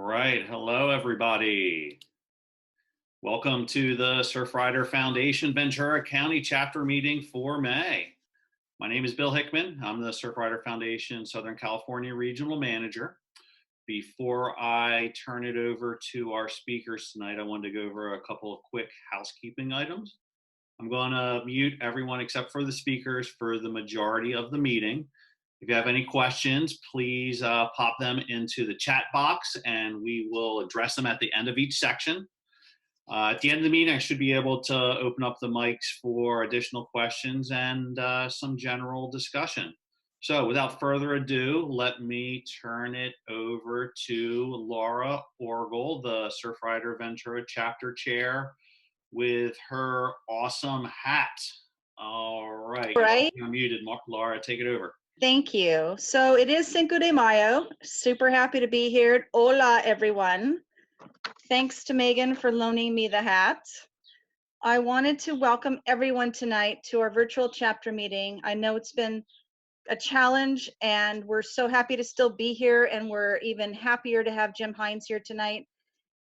right. Hello, everybody. Welcome to the Surfrider Foundation Ventura County chapter meeting for May. My name is Bill Hickman. I'm the Surfrider Foundation Southern California Regional Manager. Before I turn it over to our speakers tonight, I wanted to go over a couple of quick housekeeping items. I'm going to mute everyone except for the speakers for the majority of the meeting. If you have any questions, please pop them into the chat box and we will address them at the end of each section. At the end of the meeting, I should be able to open up the mics for additional questions and some general discussion. So without further ado, let me turn it over to Laura Orgel, the Surfrider Ventura chapter chair, with her awesome hat. All right. Right. You're muted, Laura. Take it over. Thank you. So it is Cinco de Mayo. Super happy to be here. Hola, everyone. Thanks to Megan for loaning me the hat. I wanted to welcome everyone tonight to our virtual chapter meeting. I know it's been a challenge and we're so happy to still be here, and we're even happier to have Jim Hines here tonight.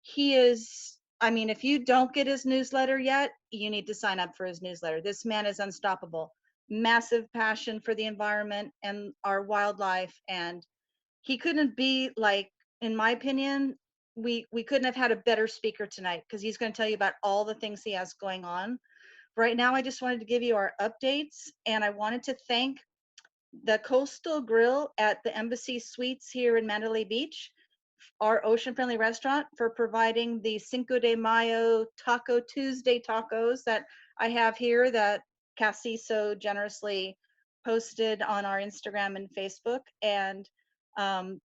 He is, I mean, if you don't get his newsletter yet, you need to sign up for his newsletter. This man is unstoppable. Massive passion for the environment and our wildlife, and he couldn't be, like, in my opinion, we couldn't have had a better speaker tonight, because he's going to tell you about all the things he has going on. Right now, I just wanted to give you our updates, and I wanted to thank the Coastal Grill at the Embassy Suites here in Mandalay Beach, our ocean-friendly restaurant, for providing the Cinco de Mayo Taco Tuesday tacos that I have here, that Cassie so generously posted on our Instagram and Facebook. And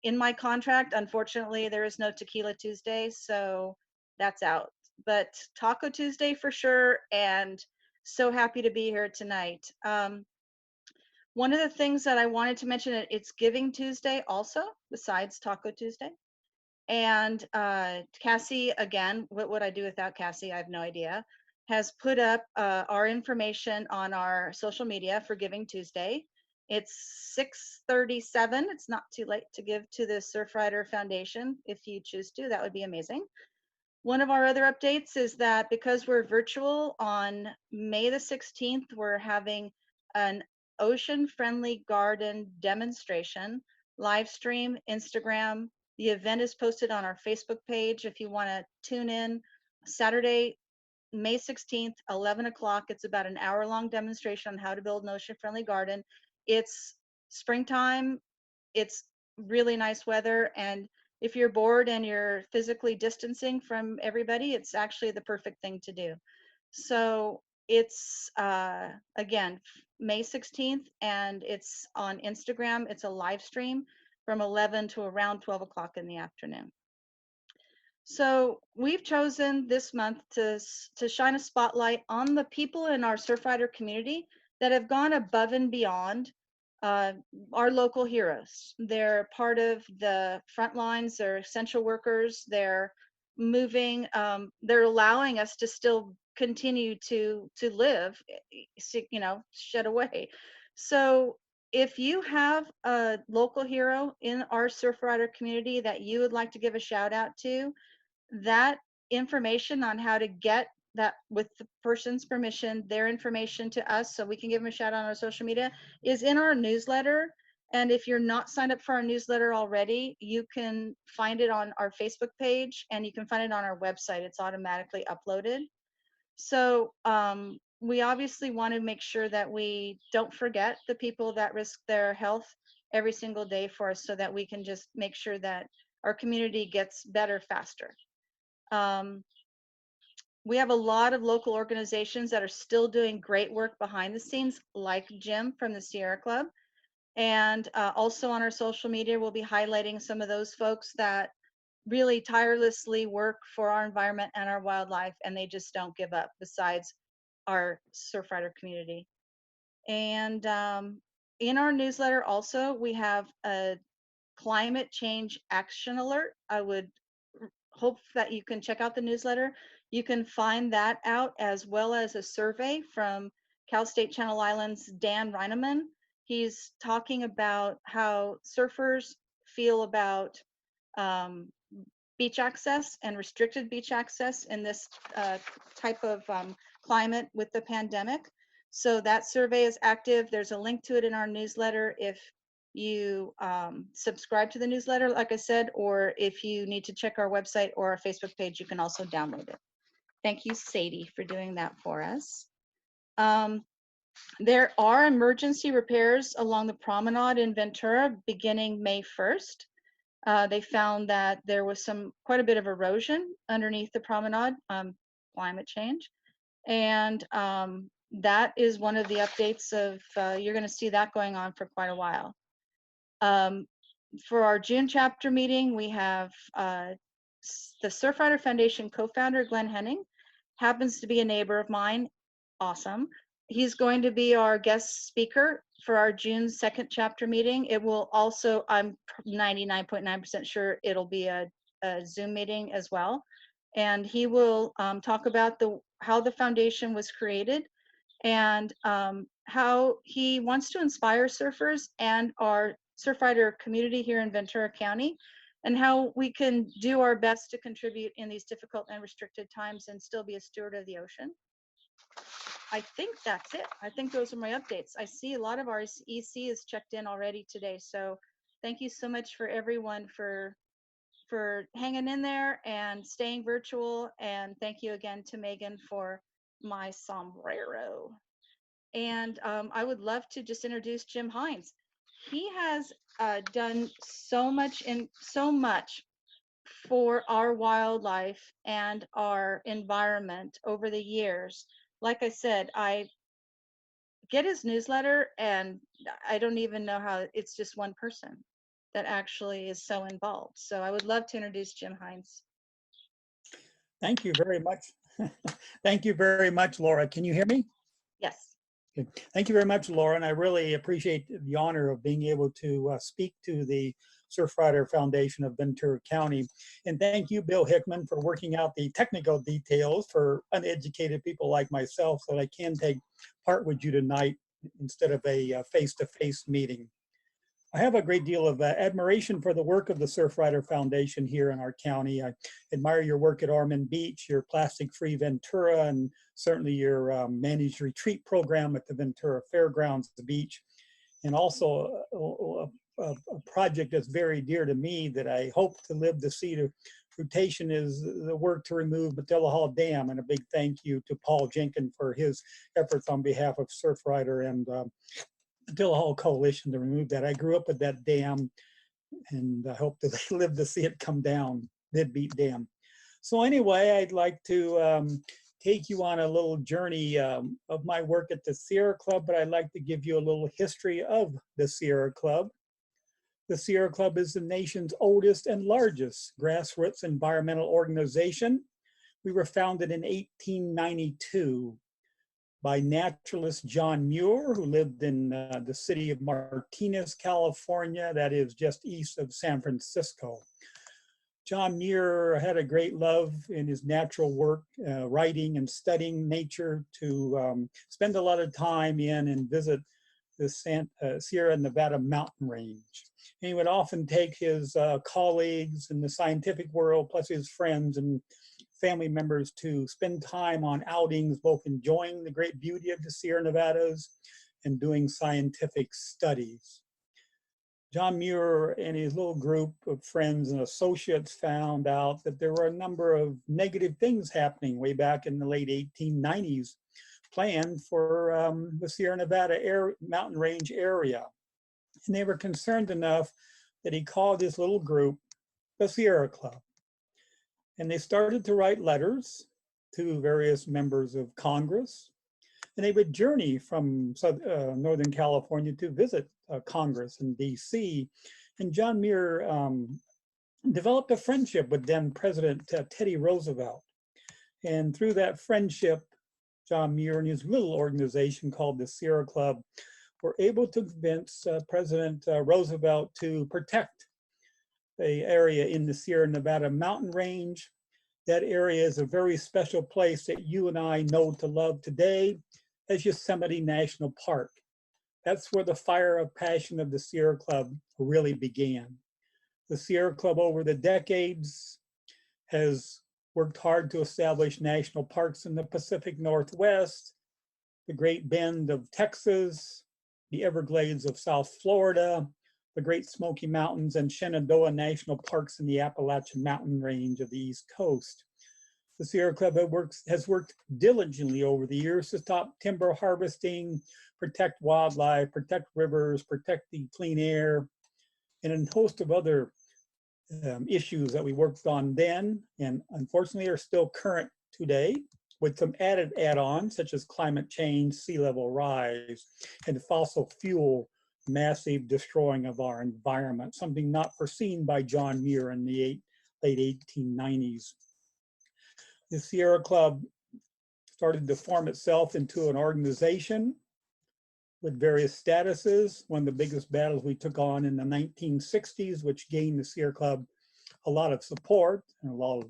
in my contract, unfortunately, there is no Tequila Tuesday, so that's out. But Taco Tuesday for sure, and so happy to be here tonight. One of the things that I wanted to mention, it's Giving Tuesday also, besides Taco Tuesday. And Cassie, again, what would I do without Cassie? I have no idea, has put up our information on our social media for Giving Tuesday. It's 6:37. It's not too late to give to the Surfrider Foundation. If you choose to, that would be amazing. One of our other updates is that because we're virtual, on May the 16th, we're having an ocean-friendly garden demonstration, live stream, Instagram. The event is posted on our Facebook page if you want to tune in. Saturday, May 16th, 11 o'clock. It's about an hour-long demonstration on how to build an ocean-friendly garden. It's springtime. It's really nice weather, and if you're bored and you're physically distancing from everybody, it's actually the perfect thing to do. So it's again, May 16th, and it's on Instagram. It's a live stream from 11 to around 12 o'clock in the afternoon. So we've chosen this month to shine a spotlight on the people in our Surfrider community that have gone above and beyond, uh, our local heroes. They're part of the front lines, they're essential workers, they're moving, they're allowing us to still continue to live, shed away. So if you have a local hero in our Surfrider community that you would like to give a shout out to, that information on how to get that, with the person's permission, their information to us so we can give them a shout out on our social media, is in our newsletter. And if you're not signed up for our newsletter already, you can find it on our Facebook page, and you can find it on our website. It's automatically uploaded. So we obviously want to make sure that we don't forget the people that risk their health every single day for us, so that we can just make sure that our community gets better faster. We have a lot of local organizations that are still doing great work behind the scenes, like Jim from the Sierra Club. And also on our social media, we'll be highlighting some of those folks that really tirelessly work for our environment and our wildlife, and they just don't give up, besides our Surfrider community. And in our newsletter also, we have a climate change action alert. I would hope that you can check out the newsletter. You can find that out, as well as a survey from Cal State Channel Islands' Dan Reineman. He's talking about how surfers feel about beach access and restricted beach access in this type of climate with the pandemic. So that survey is active. There's a link to it in our newsletter if you subscribe to the newsletter, like I said, or if you need to check our website or our Facebook page, you can also download it. Thank you, Sadie, for doing that for us. There are emergency repairs along the promenade in Ventura beginning May 1st. They found that there was quite a bit of erosion underneath the promenade, climate change. And that is one of the updates of, you're gonna see that going on for quite a while. For our June chapter meeting, we have the Surfrider Foundation co-founder, Glenn Henning, happens to be a neighbor of mine. Awesome. He's going to be our guest speaker for our June 2nd chapter meeting. It will also, I'm 99.9% sure it'll be a Zoom meeting as well. And he will talk about how the foundation was created and how he wants to inspire surfers and our Surfrider community here in Ventura County, and how we can do our best to contribute in these difficult and restricted times and still be a steward of the ocean. I think that's it. I think those are my updates. I see a lot of our EC is checked in already today. So thank you so much for everyone for hanging in there and staying virtual. And thank you again to Megan for my sombrero. And I would love to just introduce Jim Hines. He has done so much for our wildlife and our environment over the years. Like I said, I get his newsletter and I don't even know how, it's just one person that actually is so involved. So I would love to introduce Jim Hines. Thank you very much. Thank you very much, Laura. Can you hear me? Yes. Good. Thank you very much, Laura. And I really appreciate the honor of being able to speak to the Surfrider Foundation of Ventura County. And thank you, Bill Hickman, for working out the technical details for uneducated people like myself so that I can take part with you tonight instead of a face-to-face meeting. I have a great deal of admiration for the work of the Surfrider Foundation here in our county. I admire your work at Ormond Beach, your plastic-free Ventura, and certainly your managed retreat program at the Ventura Fairgrounds, the beach, and also a project that's very dear to me that I hope to live to see the fruition is the work to remove Matilla Hall Dam, and a big thank you to Paul Jenkins for his efforts on behalf of Surfrider and Matilla Hall Coalition to remove that. I grew up with that dam and I hope to live to see it come down, Deadbeat Dam. So anyway, I'd like to take you on a little journey of my work at the Sierra Club, but I'd like to give you a little history of the Sierra Club. The Sierra Club is the nation's oldest and largest grassroots environmental organization. We were founded in 1892 by naturalist John Muir, who lived in the city of Martinez, California, that is just east of San Francisco. John Muir had a great love in his natural work, writing and studying nature, to spend a lot of time in and visit the Sierra Nevada mountain range. And he would often take his colleagues in the scientific world, plus his friends and family members, to spend time on outings, both enjoying the great beauty of the Sierra Nevadas and doing scientific studies. John Muir and his little group of friends and associates found out that there were a number of negative things happening way back in the late 1890s planned for the Sierra Nevada mountain range area. And they were concerned enough that he called his little group the Sierra Club. And they started to write letters to various members of Congress. And they would journey from Northern California to visit Congress in DC. And John Muir developed a friendship with then President Teddy Roosevelt. And through that friendship, John Muir and his little organization called the Sierra Club were able to convince President Roosevelt to protect the area in the Sierra Nevada mountain range. That area is a very special place that you and I know to love today as Yosemite National Park. That's where the fire of passion of the Sierra Club really began. The Sierra Club over the decades has worked hard to establish national parks in the Pacific Northwest, the Great Bend of Texas, the Everglades of South Florida, the Great Smoky Mountains, and Shenandoah National Parks in the Appalachian Mountain Range of the East Coast. The Sierra Club has worked diligently over the years to stop timber harvesting, protect wildlife, protect rivers, protect the clean air, and a host of other issues that we worked on then and unfortunately are still current today, with some added add-ons such as climate change, sea level rise, and fossil fuel massive destroying of our environment, something not foreseen by John Muir in the late 1890s. The Sierra Club started to form itself into an organization with various statuses. One of the biggest battles we took on in the 1960s, which gained the Sierra Club a lot of support and a lot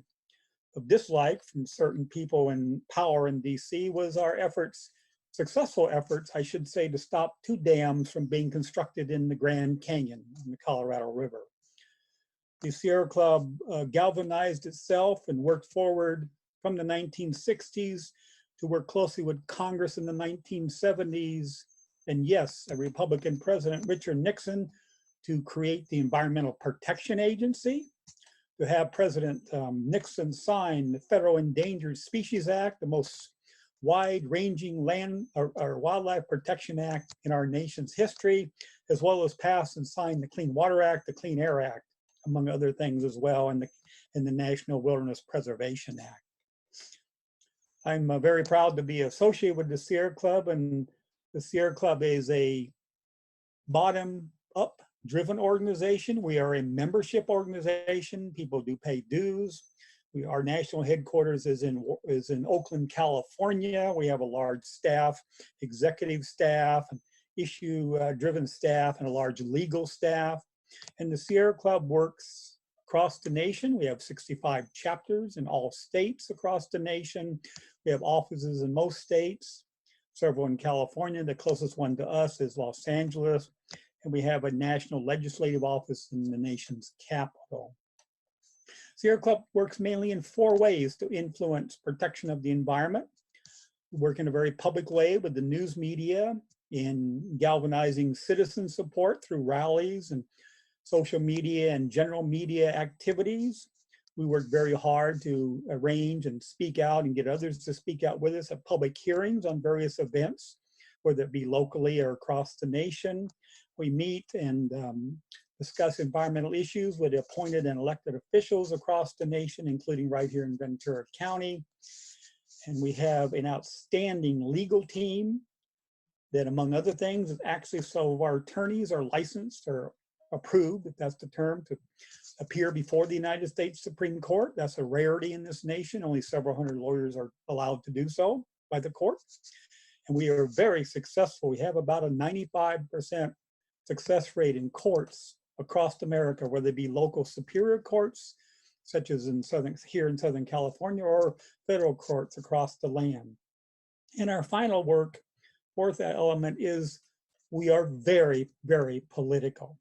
of dislike from certain people in power in DC, was our efforts, successful efforts, I should say, to stop 2 dams from being constructed in the Grand Canyon on the Colorado River. The Sierra Club galvanized itself and worked forward from the 1960s to work closely with Congress in the 1970s, and yes, a Republican President, Richard Nixon, to create the Environmental Protection Agency, to have President Nixon sign the Federal Endangered Species Act, the most wide-ranging land or wildlife protection act in our nation's history, as well as pass and sign the Clean Water Act, the Clean Air Act, among other things as well, and the National Wilderness Preservation Act. I'm very proud to be associated with the Sierra Club, and the Sierra Club is a bottom-up driven organization. We are a membership organization. People do pay dues. Our national headquarters is in Oakland, California. We have a large staff, executive staff, issue-driven staff, and a large legal staff. And the Sierra Club works across the nation. We have 65 chapters in all states across the nation. We have offices in most states, several in California. The closest one to us is Los Angeles. And we have a national legislative office in the nation's capital. Sierra Club works mainly in 4 ways to influence protection of the environment. We work in a very public way with the news media in galvanizing citizen support through rallies and social media and general media activities. We work very hard to arrange and speak out and get others to speak out with us at public hearings on various events, whether it be locally or across the nation. We meet and discuss environmental issues with appointed and elected officials across the nation, including right here in Ventura County. And we have an outstanding legal team that, among other things, is actually some of our attorneys are licensed or approved, if that's the term, to appear before the United States Supreme Court. That's a rarity in this nation. Only several hundred lawyers are allowed to do so by the court. And we are very successful. We have about a 95% success rate in courts across America, whether it be local superior courts, such as here in Southern California, or federal courts across the land. And our final work, 4th element, is we are very, very political.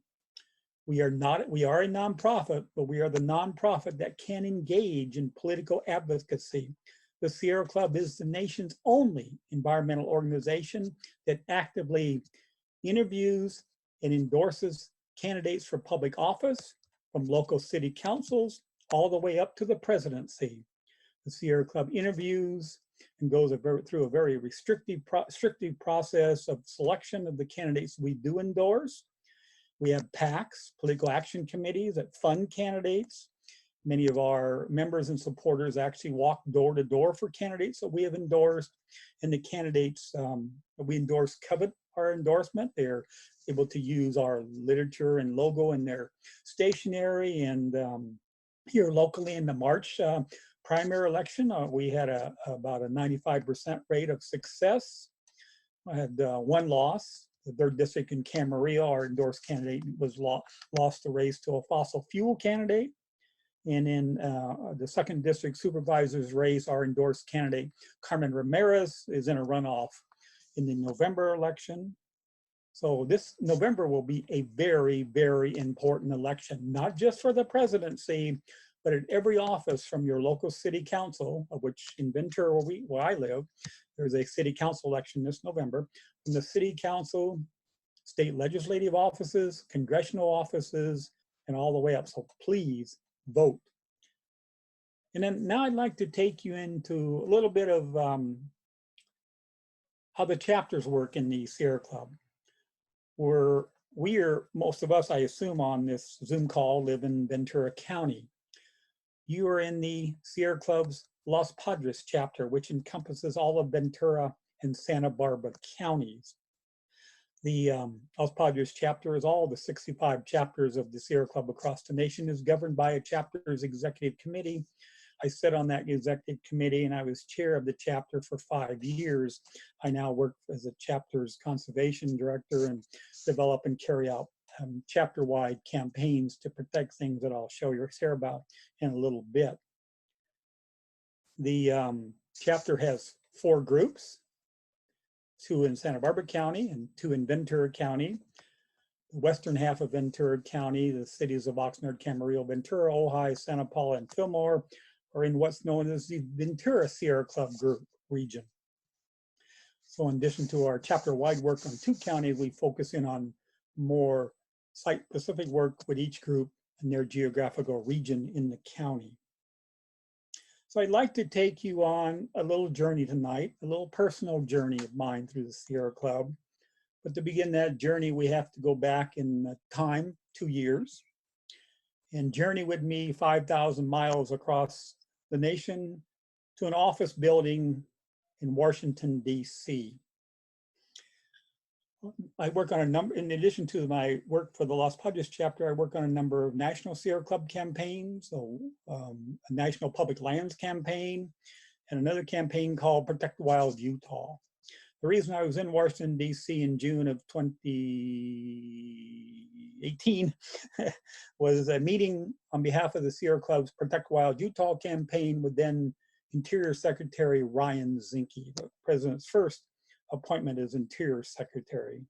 We are a nonprofit, but we are the nonprofit that can engage in political advocacy. The Sierra Club is the nation's only environmental organization that actively interviews and endorses candidates for public office, from local city councils all the way up to the presidency. The Sierra Club interviews and goes through a very restrictive process of selection of the candidates we do endorse. We have PACs, political action committees, that fund candidates. Many of our members and supporters actually walk door to door for candidates that we have endorsed, and the candidates that we endorse covet our endorsement. They're able to use our literature and logo in their stationery. And here locally in the March primary election, we had about a 95% rate of success. I had 1 loss. The 3rd district in Camarillo, our endorsed candidate was lost the race to a fossil fuel candidate. And in the 2nd district supervisor's race, our endorsed candidate, Carmen Ramirez, is in a runoff in the November election. So this November will be a very, very important election, not just for the presidency, but at every office from your local city council, of which in Ventura, where I live, there's a city council election this November, from the city council, state legislative offices, congressional offices, and all the way up. So please vote. And then now I'd like to take you into a little bit of how the chapters work in the Sierra Club. Most of us, I assume, on this Zoom call live in Ventura County. You are in the Sierra Club's Los Padres chapter, which encompasses all of Ventura and Santa Barbara counties. The Los Padres chapter is all the 65 chapters of the Sierra Club across the nation, is governed by a chapter's executive committee. I sit on that executive committee and I was chair of the chapter for 5 years. I now work as a chapter's conservation director and develop and carry out chapter-wide campaigns to protect things that I'll share about in a little bit. The chapter has 4 groups, 2 in Santa Barbara County and 2 in Ventura County. The western half of Ventura County, the cities of Oxnard, Camarillo, Ventura, Ojai, Santa Paula, and Fillmore are in what's known as the Ventura Sierra Club group region. So in addition to our chapter-wide work on 2 counties, we focus in on more site-specific work with each group and their geographical region in the county. So I'd like to take you on a little journey tonight, a little personal journey of mine through the Sierra Club. But to begin that journey, we have to go back in time, 2 years, and journey with me 5,000 miles across the nation to an office building in Washington, D.C. I work on a number, in addition to my work for the Los Padres chapter, I work on a number of National Sierra Club campaigns, so a National Public Lands campaign, and another campaign called Protect Wild Utah. The reason I was in Washington, D.C. in June of 2018 was a meeting on behalf of the Sierra Club's Protect Wild Utah campaign with then Interior Secretary Ryan Zinke, the president's first appointment as Interior Secretary.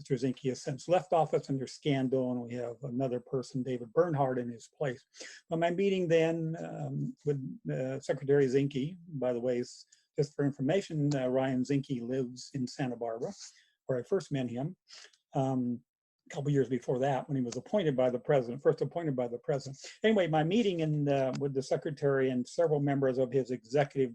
Mr. Zinke has since left office under scandal, and we have another person, David Bernhardt, in his place. But my meeting then with Secretary Zinke, by the way, just for information, Ryan Zinke lives in Santa Barbara, where I first met him a couple years before that, when he was appointed by the president, first appointed by the president. Anyway, my meeting with the secretary and several members of his executive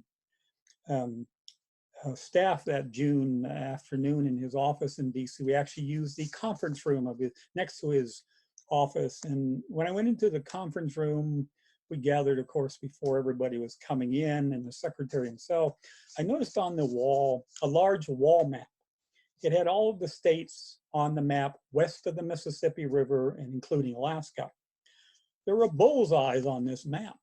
staff that June afternoon in his office in DC, we actually used the conference room of his, next to his office. And when I went into the conference room, we gathered, of course, before everybody was coming in, and the secretary himself, I noticed on the wall, a large wall map. It had all of the states on the map west of the Mississippi River and including Alaska. There were bullseyes on this map,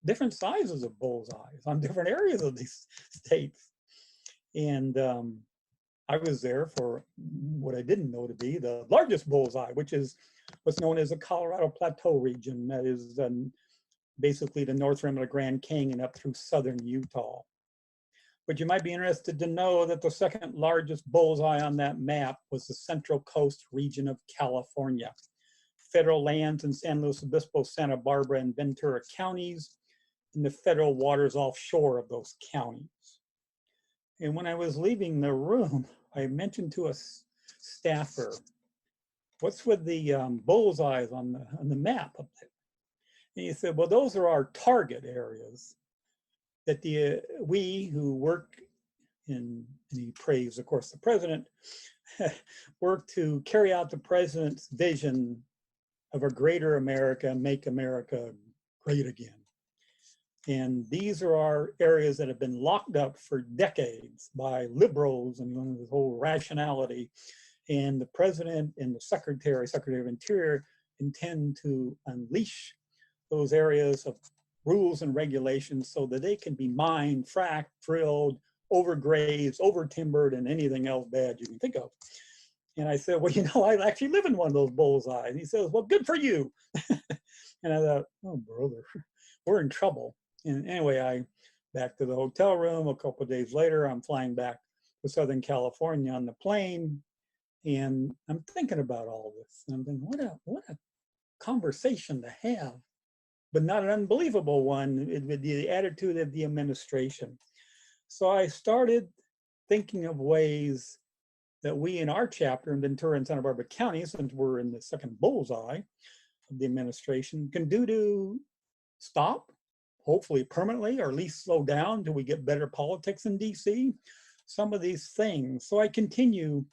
different sizes of bullseyes on different areas of these states. And I was there for what I didn't know to be the largest bullseye, which is what's known as the Colorado Plateau region. That is basically the north rim of the Grand Canyon up through southern Utah. But you might be interested to know that the second largest bullseye on that map was the Central Coast region of California. Federal lands in San Luis Obispo, Santa Barbara, and Ventura counties, and the federal waters offshore of those counties. And when I was leaving the room, I mentioned to a staffer, what's with the bullseyes on the map up there? And he said, well, those are our target areas that we who work in, and he praised, of course, the president, work to carry out the president's vision of a greater America, make America great again. And these are our areas that have been locked up for decades by liberals and the whole rationality. And the president and the secretary of Interior intend to unleash those areas of rules and regulations so that they can be mined, fracked, drilled, overgrazed, over-timbered, and anything else bad you can think of. And I said, well, you know, I actually live in one of those bullseyes. And he says, well, good for you. And I thought, oh, brother, we're in trouble. And anyway, I back to the hotel room. A couple of days later, I'm flying back to Southern California on the plane. And I'm thinking about all this. And I'm thinking, what a conversation to have but not an unbelievable one with the attitude of the administration. So I started thinking of ways that we in our chapter in Ventura and Santa Barbara County, since we're in the second bullseye of the administration, can do to stop, hopefully permanently, or at least slow down till we get better politics in DC, some of these things. So I continue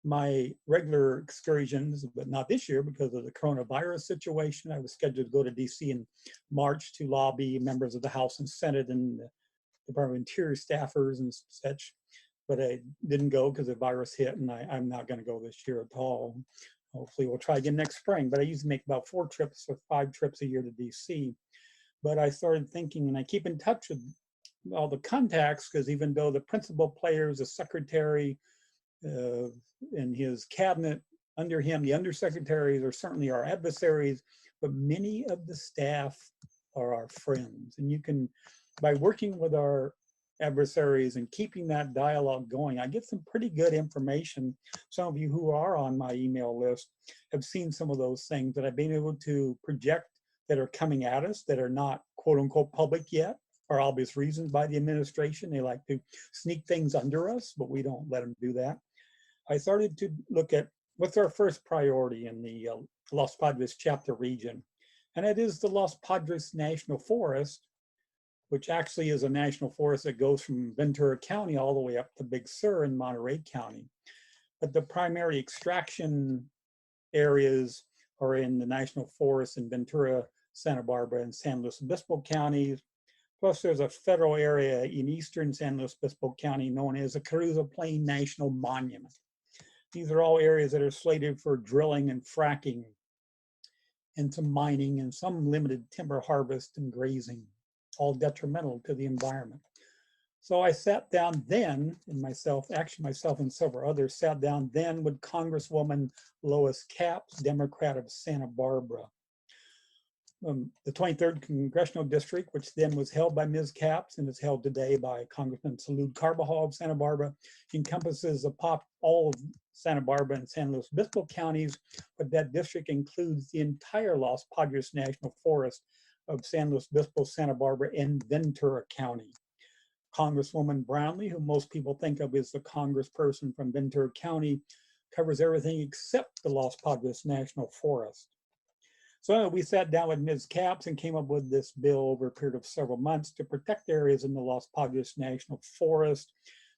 my regular excursions, but not this year because of the coronavirus situation. I was scheduled to go to DC in March to lobby members of the House and Senate and the Department of Interior staffers and such, but I didn't go because the virus hit, and I'm not going to go this year at all. Hopefully we'll try again next spring, but I usually make about 4 trips or 5 trips a year to DC. But I started thinking, and I keep in touch with all the contacts, because even though the principal players, the secretary, and his cabinet under him, the undersecretaries are certainly our adversaries, but many of the staff are our friends. And you can, by working with our adversaries and keeping that dialogue going, I get some pretty good information. Some of you who are on my email list have seen some of those things that I've been able to project that are coming at us that are not quote unquote public yet, for obvious reasons by the administration. They like to sneak things under us, but we don't let them do that. I started to look at what's our first priority in the Los Padres chapter region, and it is the Los Padres National Forest, which actually is a national forest that goes from Ventura County all the way up to Big Sur in Monterey County. But the primary extraction areas are in the national forest in Ventura, Santa Barbara, and San Luis Obispo counties. Plus, there's a federal area in eastern San Luis Obispo County known as the Carrizo Plain National Monument. These are all areas that are slated for drilling and fracking and some mining and some limited timber harvest and grazing, all detrimental to the environment. So I sat down then, and myself and several others sat down then with Congresswoman Lois Capps, Democrat of Santa Barbara. The 23rd Congressional District, which then was held by Ms. Capps and is held today by Congressman Salud Carbajal of Santa Barbara, encompasses all of Santa Barbara and San Luis Obispo counties, but that district includes the entire Los Padres National Forest of San Luis Obispo, Santa Barbara, and Ventura County. Congresswoman Brownlee, who most people think of as the congressperson from Ventura County, covers everything except the Los Padres National Forest. So anyway, we sat down with Ms. Capps and came up with this bill over a period of several months to protect areas in the Los Padres National Forest.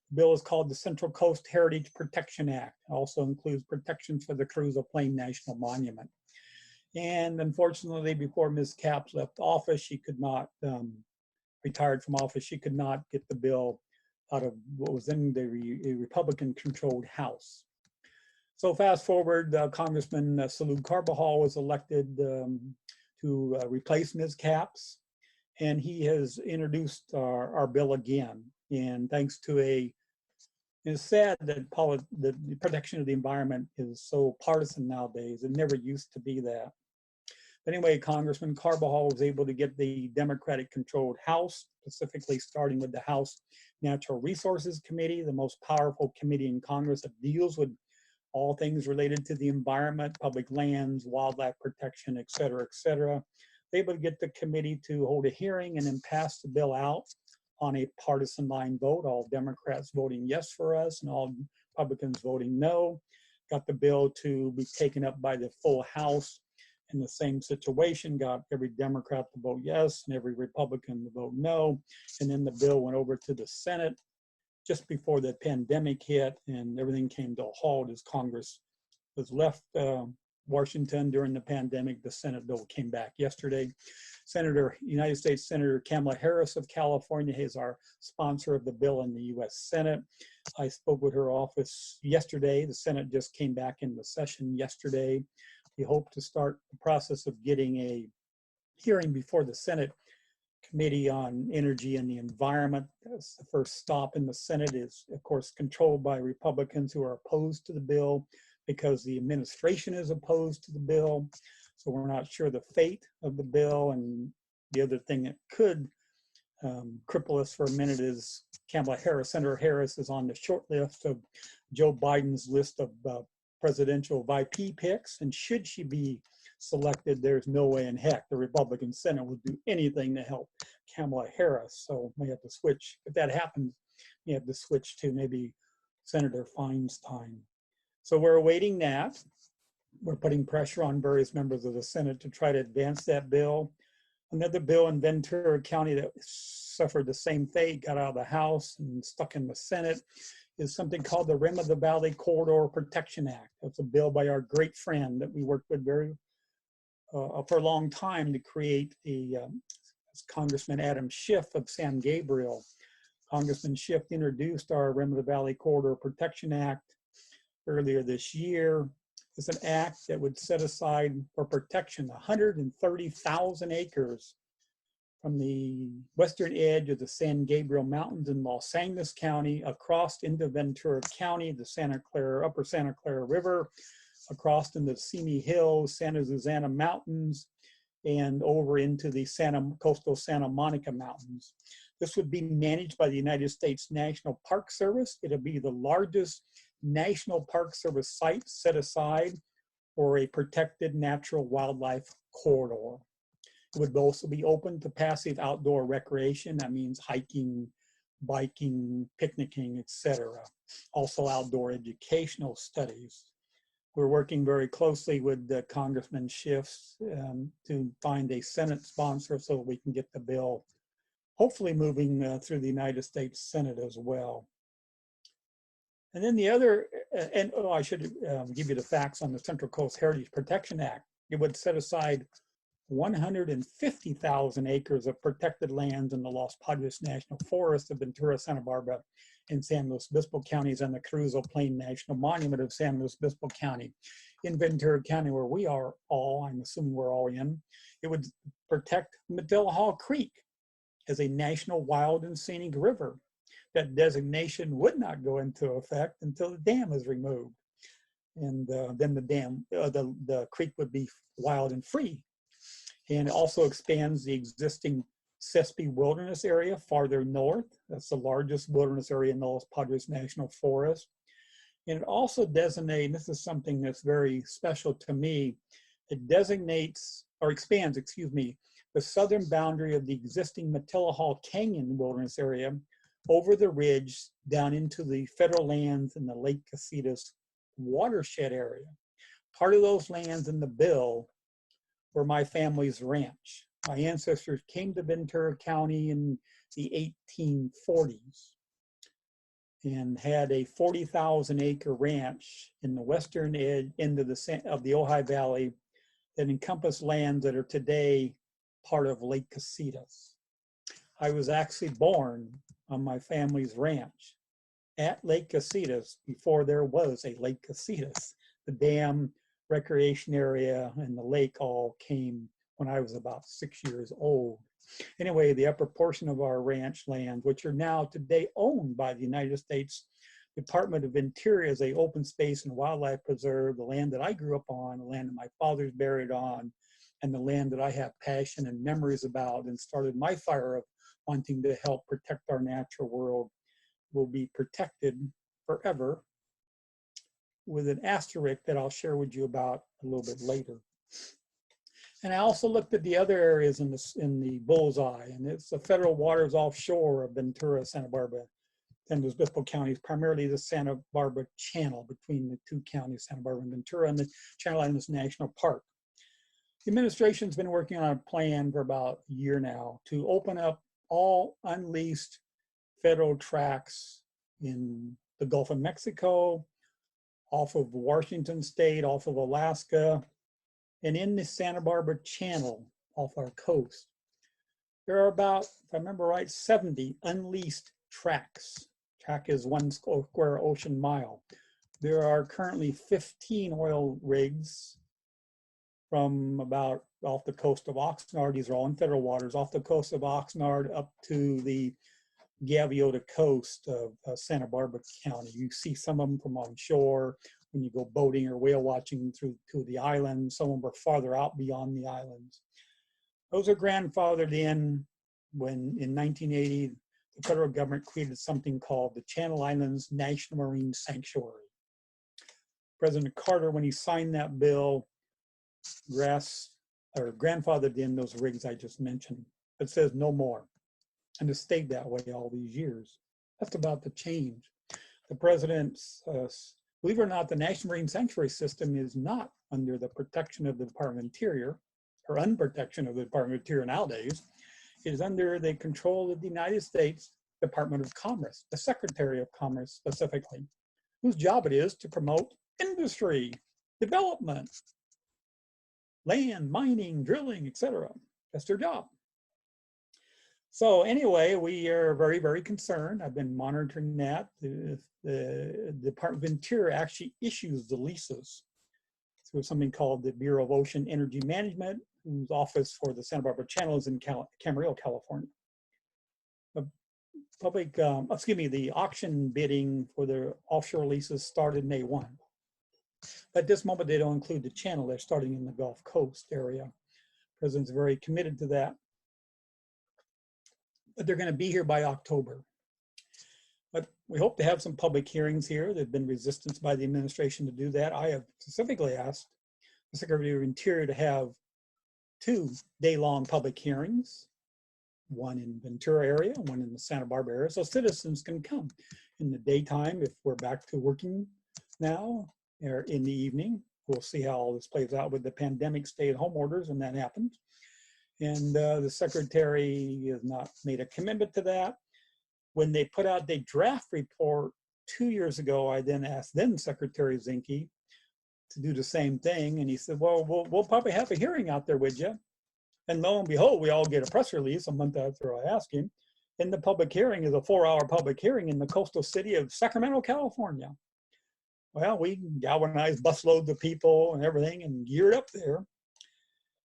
The bill is called the Central Coast Heritage Protection Act. It also includes protections for the Carrizo Plain National Monument. And unfortunately, before Ms. Capps left office, she could not, retired from office, she could not get the bill out of what was then the Republican-controlled House. So fast forward, Congressman Salud Carbajal was elected to replace Ms. Capps, and he has introduced our bill again. And thanks to it's sad that the protection of the environment is so partisan nowadays. It never used to be that. But anyway, Congressman Carbajal was able to get the Democratic-controlled House, specifically starting with the House Natural Resources Committee, the most powerful committee in Congress that deals with all things related to the environment, public lands, wildlife protection, et cetera, et cetera. They able to get the committee to hold a hearing and then pass the bill out on a partisan line vote, all Democrats voting yes for us and all Republicans voting no. Got the bill to be taken up by the full House in the same situation, got every Democrat to vote yes and every Republican to vote no. And then the bill went over to the Senate just before the pandemic hit and everything came to a halt as Congress was left Washington during the pandemic. The Senate bill came back yesterday. United States Senator Kamala Harris of California is our sponsor of the bill in the US Senate. I spoke with her office yesterday. The Senate just came back into session yesterday. We hope to start the process of getting a hearing before the Senate Committee on Energy and the Environment. That's the first stop in the Senate. Is of course controlled by Republicans who are opposed to the bill because the administration is opposed to the bill. So we're not sure the fate of the bill. And the other thing that could cripple us for a minute is Senator Harris is on the short list of Joe Biden's list of presidential VP picks. And should she be selected, there's no way in heck the Republican Senate would do anything to help Kamala Harris. So we have to switch. If that happens, you have to switch to maybe Senator Feinstein. So we're awaiting that. We're putting pressure on various members of the Senate to try to advance that bill. Another bill in Ventura County that suffered the same fate, got out of the House and stuck in the Senate, is something called the Rim of the Valley Corridor Protection Act. It's a bill by our great friend that we worked with for a long time to create Congressman Adam Schiff of San Gabriel. Congressman Schiff introduced our Rim of the Valley Corridor Protection Act earlier this year. It's an act that would set aside for protection 130,000 acres from the western edge of the San Gabriel Mountains in Los Angeles County across into Ventura County, the Upper Santa Clara River, across into the Simi Hills, Santa Susana Mountains, and over into the coastal Santa Monica Mountains. This would be managed by the United States National Park Service. It'll be the largest National Park Service site set aside for a protected natural wildlife corridor. It would also be open to passive outdoor recreation. That means hiking, biking, picnicking, etc. Also outdoor educational studies. We're working very closely with Congressman Schiff to find a Senate sponsor so that we can get the bill hopefully moving through the United States Senate as well. And then the other, I should give you the facts on the Central Coast Heritage Protection Act. It would set aside 150,000 acres of protected lands in the Los Padres National Forest of Ventura, Santa Barbara, and San Luis Obispo counties, and the Carrizo Plain National Monument of San Luis Obispo County. In Ventura County, where we are all, I'm assuming we're all in, it would protect Medilla Hall Creek as a national wild and scenic river. That designation would not go into effect until the dam is removed. And then the creek would be wild and free. And it also expands the existing Sespe Wilderness Area farther north. That's the largest wilderness area in the Los Padres National Forest. And it also designates, this is something that's very special to me, it designates, or expands, excuse me, the southern boundary of the existing Medilla Hall Canyon Wilderness Area over the ridge down into the federal lands in the Lake Casitas watershed area. Part of those lands in the bill were my family's ranch. My ancestors came to Ventura County in the 1840s and had a 40,000 acre ranch in the western end of the Ojai Valley that encompassed lands that are today part of Lake Casitas. I was actually born on my family's ranch at Lake Casitas before there was a Lake Casitas. The dam, recreation area, and the lake all came when I was about 6 years old. Anyway, the upper portion of our ranch land, which are now today owned by the United States Department of Interior as an open space and wildlife preserve, the land that I grew up on, the land that my father's buried on, and the land that I have passion and memories about and started my fire of wanting to help protect our natural world, will be protected forever, with an asterisk that I'll share with you about a little bit later. And I also looked at the other areas in the bullseye, and it's the federal waters offshore of Ventura, Santa Barbara, and San Luis Obispo counties, primarily the Santa Barbara Channel between the two counties, Santa Barbara and Ventura, and the Channel Islands National Park. The administration's been working on a plan for about a year now to open up all unleased federal tracts in the Gulf of Mexico, off of Washington State, off of Alaska, and in the Santa Barbara Channel off our coast. There are about, if I remember right, 70 unleased tracts. Tract is 1 square ocean mile. There are currently 15 oil rigs from about off the coast of Oxnard. These are all in federal waters, off the coast of Oxnard up to the Gaviota coast of Santa Barbara County. You see some of them from on shore when you go boating or whale watching through to the islands. Some of them are farther out beyond the islands. Those are grandfathered in when in 1980, the federal government created something called the Channel Islands National Marine Sanctuary. President Carter, when he signed that bill, grandfathered in those rigs I just mentioned. It says no more. And it stayed that way all these years. That's about to change. The president's, believe it or not, the National Marine Sanctuary System is not under the protection of the Department of Interior, or unprotection of the Department of Interior nowadays. It is under the control of the United States Department of Commerce, the Secretary of Commerce specifically, whose job it is to promote industry, development, land, mining, drilling, etc. That's their job. So anyway, we are very, very concerned. I've been monitoring that. The Department of Interior actually issues the leases through something called the Bureau of Ocean Energy Management, whose office for the Santa Barbara Channel is in Camarillo, California. The auction bidding for the offshore leases started May 1. At this moment, they don't include the channel. They're starting in the Gulf Coast area. The President's very committed to that. But they're going to be here by October. But we hope to have some public hearings here. There's been resistance by the administration to do that. I have specifically asked the Secretary of Interior to have 2 day-long public hearings, one in Ventura area, one in the Santa Barbara area, so citizens can come in the daytime if we're back to working now, or in the evening. We'll see how all this plays out with the pandemic stay-at-home orders when that happens. And the secretary has not made a commitment to that. When they put out the draft report 2 years ago, I then asked then Secretary Zinke to do the same thing. And he said, well, we'll probably have a hearing out there with you. And lo and behold, we all get a press release a month after I asked him. And the public hearing is a 4-hour public hearing in the coastal city of Sacramento, California. Well, we galvanized busloads of people and everything and geared up there.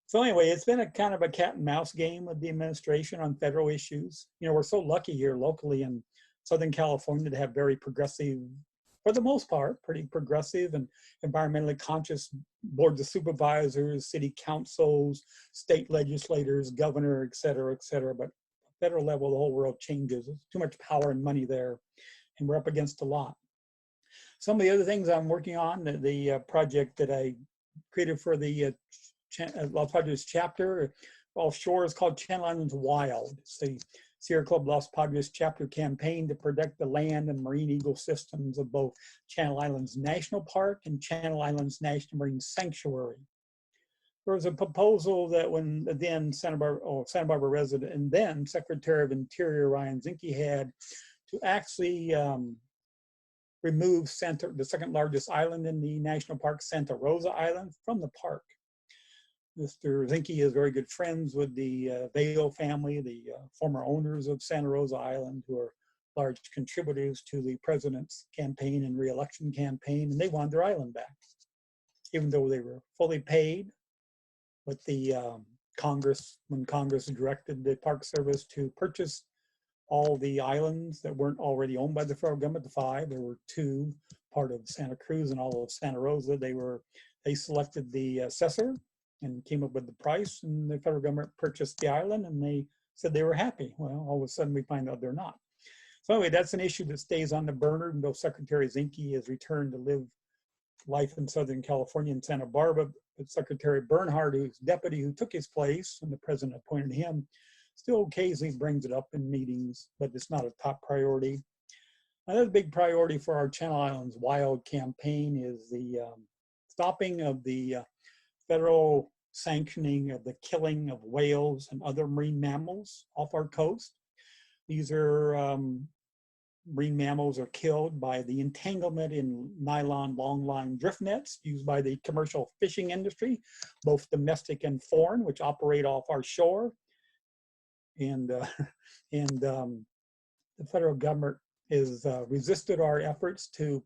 So anyway, it's been a kind of a cat and mouse game with the administration on federal issues. You know, we're so lucky here locally in Southern California to have very progressive, for the most part, pretty progressive and environmentally conscious boards of supervisors, city councils, state legislators, governor, et cetera, et cetera. But federal level, the whole world changes. There's too much power and money there, and we're up against a lot. Some of the other things I'm working on, the project that I created for the Los Padres chapter offshore is called Channel Islands Wild. It's the Sierra Club Los Padres chapter campaign to protect the land and marine ecosystems of both Channel Islands National Park and Channel Islands National Marine Sanctuary. There was a proposal that when then Santa Barbara resident and then Secretary of Interior Ryan Zinke had to actually remove the second largest island in the national park, Santa Rosa Island, from the park. Mr. Zinke is very good friends with the Vail family, the former owners of Santa Rosa Island, who are large contributors to the president's campaign and re-election campaign, and they wanted their island back, even though they were fully paid. But the when Congress directed the Park Service to purchase all the islands that weren't already owned by the federal government, the 5, there were 2, part of Santa Cruz and all of Santa Rosa. They selected the assessor and came up with the price, and the federal government purchased the island, and they said they were happy. Well, all of a sudden we find out they're not. So anyway, that's an issue that stays on the burner, and though Secretary Zinke has returned to live life in Southern California in Santa Barbara, but Secretary Bernhardt, who's deputy, who took his place, and the president appointed him, still occasionally brings it up in meetings, but it's not a top priority. Another big priority for our Channel Islands Wild campaign is the stopping of the federal sanctioning of the killing of whales and other marine mammals off our coast. These are marine mammals are killed by the entanglement in nylon longline drift nets used by the commercial fishing industry, both domestic and foreign, which operate off our shore. And the federal government has resisted our efforts to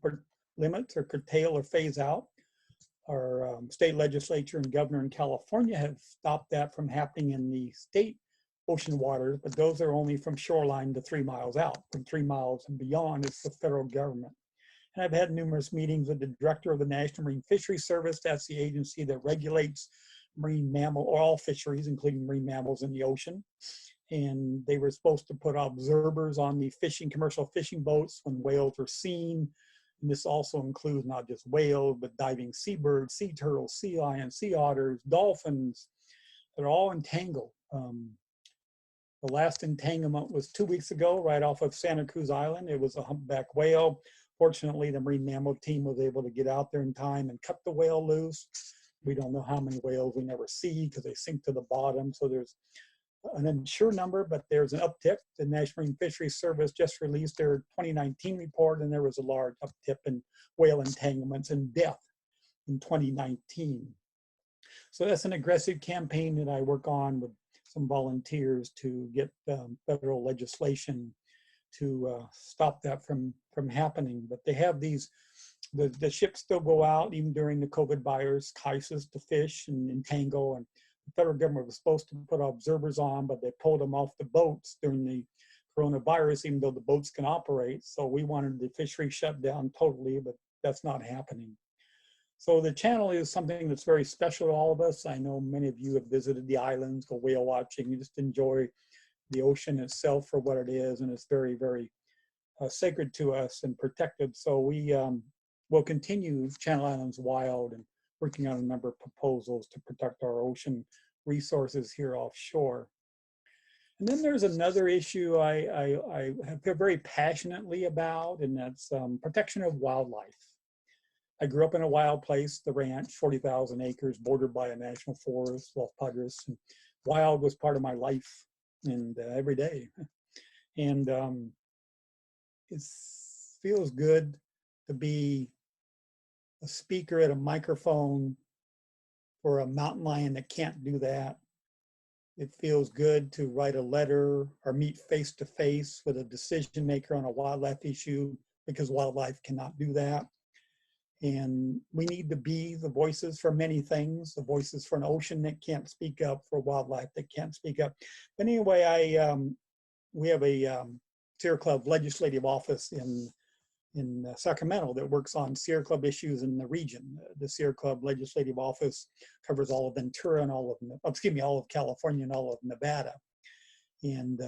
limit or curtail or phase out. Our state legislature and governor in California have stopped that from happening in the state ocean waters, but those are only from shoreline to 3 miles out. From 3 miles and beyond, it's the federal government. And I've had numerous meetings with the director of the National Marine Fisheries Service. That's the agency that regulates marine mammal, or all fisheries, including marine mammals in the ocean. And they were supposed to put observers on the commercial fishing boats when whales were seen And this also includes not just whales, but diving seabirds, sea turtles, sea lions, sea otters, dolphins. They're all entangled. The last entanglement was 2 weeks ago, right off of Santa Cruz Island. It was a humpback whale. Fortunately, the marine mammal team was able to get out there in time and cut the whale loose. We don't know how many whales we never see because they sink to the bottom. So there's an unsure number, but there's an uptick. The National Marine Fisheries Service just released their 2019 report, and there was a large uptick in whale entanglements and death in 2019. So that's an aggressive campaign that I work on with some volunteers to get federal legislation to stop that from happening. But they have these, the ships still go out even during the COVID virus crisis to fish and entangle. And the federal government was supposed to put observers on, but they pulled them off the boats during the coronavirus, even though the boats can operate. So we wanted the fishery shut down totally, but that's not happening. So the channel is something that's very special to all of us. I know many of you have visited the islands, go whale watching. You just enjoy the ocean itself for what it is, and it's very, very sacred to us and protected. So we will continue Channel Islands Wild and working on a number of proposals to protect our ocean resources here offshore. And then there's another issue I feel very passionately about, and that's protection of wildlife. I grew up in a wild place, the ranch, 40,000 acres, bordered by a national forest, Los Padres. And wild was part of my life and every day. And it feels good to be a speaker at a microphone for a mountain lion that can't do that. It feels good to write a letter or meet face to face with a decision maker on a wildlife issue, because wildlife cannot do that. And we need to be the voices for many things, the voices for an ocean that can't speak up, for wildlife that can't speak up. But anyway, we have a Sierra Club legislative office in Sacramento that works on Sierra Club issues in the region. The Sierra Club legislative office covers all of Ventura and all of California and all of Nevada. And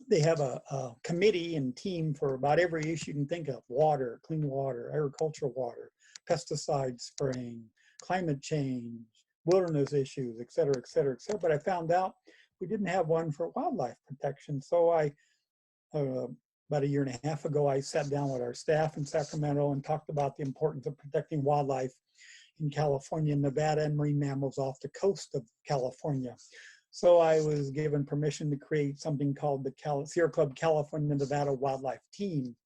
they have a committee and team for about every issue you can think of: water, clean water, agricultural water, pesticide spraying, climate change, wilderness issues, et cetera, et cetera, et cetera. But I found out we didn't have one for wildlife protection. So about a year and a half ago, I sat down with our staff in Sacramento and talked about the importance of protecting wildlife in California and Nevada and marine mammals off the coast of California. So I was given permission to create something called the Sierra Club California Nevada Wildlife Team.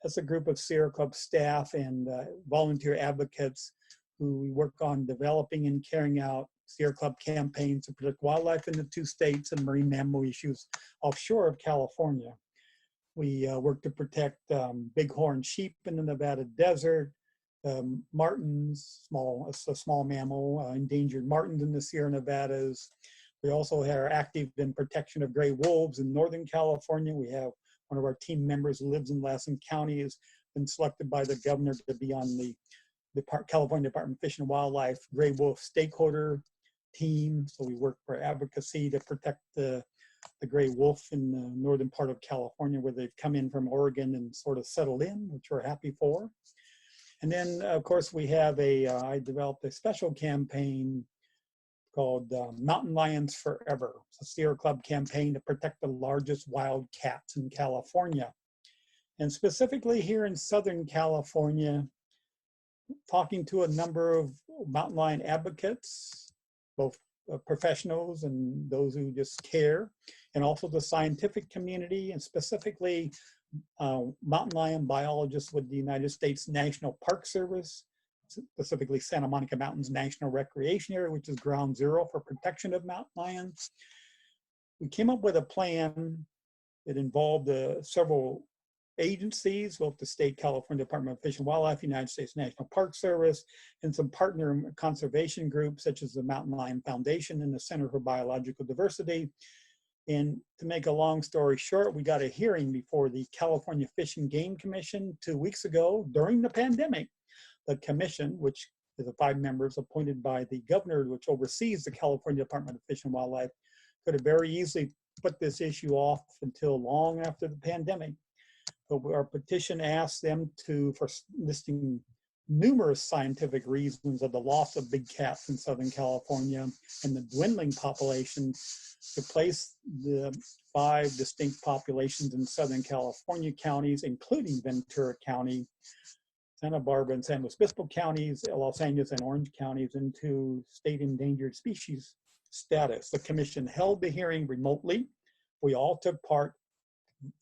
That's a group of Sierra Club staff and volunteer advocates who work on developing and carrying out Sierra Club campaigns to protect wildlife in the 2 states and marine mammal issues offshore of California. We work to protect bighorn sheep in the Nevada desert, martins, a small mammal, endangered martins in the Sierra Nevadas. We also are active in protection of gray wolves in Northern California. We have one of our team members who lives in Lassen County, has been selected by the governor to be on the California Department of Fish and Wildlife gray wolf stakeholder team. So we work for advocacy to protect the gray wolf in the northern part of California, where they've come in from Oregon and sort of settled in, which we're happy for. And then, of course, we have I developed a special campaign called Mountain Lions Forever. It's a Sierra Club campaign to protect the largest wild cats in California. And specifically here in Southern California, talking to a number of mountain lion advocates, both professionals and those who just care, and also the scientific community, and specifically mountain lion biologists with the United States National Park Service, specifically Santa Monica Mountains National Recreation Area, which is ground zero for protection of mountain lions. We came up with a plan that involved several agencies, both the state California Department of Fish and Wildlife, United States National Park Service, and some partner conservation groups such as the Mountain Lion Foundation and the Center for Biological Diversity. And to make a long story short, we got a hearing before the California Fish and Game Commission 2 weeks ago during the pandemic. The commission, which is 5 members appointed by the governor, which oversees the California Department of Fish and Wildlife, could have very easily put this issue off until long after the pandemic. Our petition asks them for listing numerous scientific reasons of the loss of big cats in Southern California and the dwindling population, to place the 5 distinct populations in Southern California counties, including Ventura County, Santa Barbara and San Luis Obispo counties, Los Angeles and Orange counties, into state endangered species status. The commission held the hearing remotely. We all took part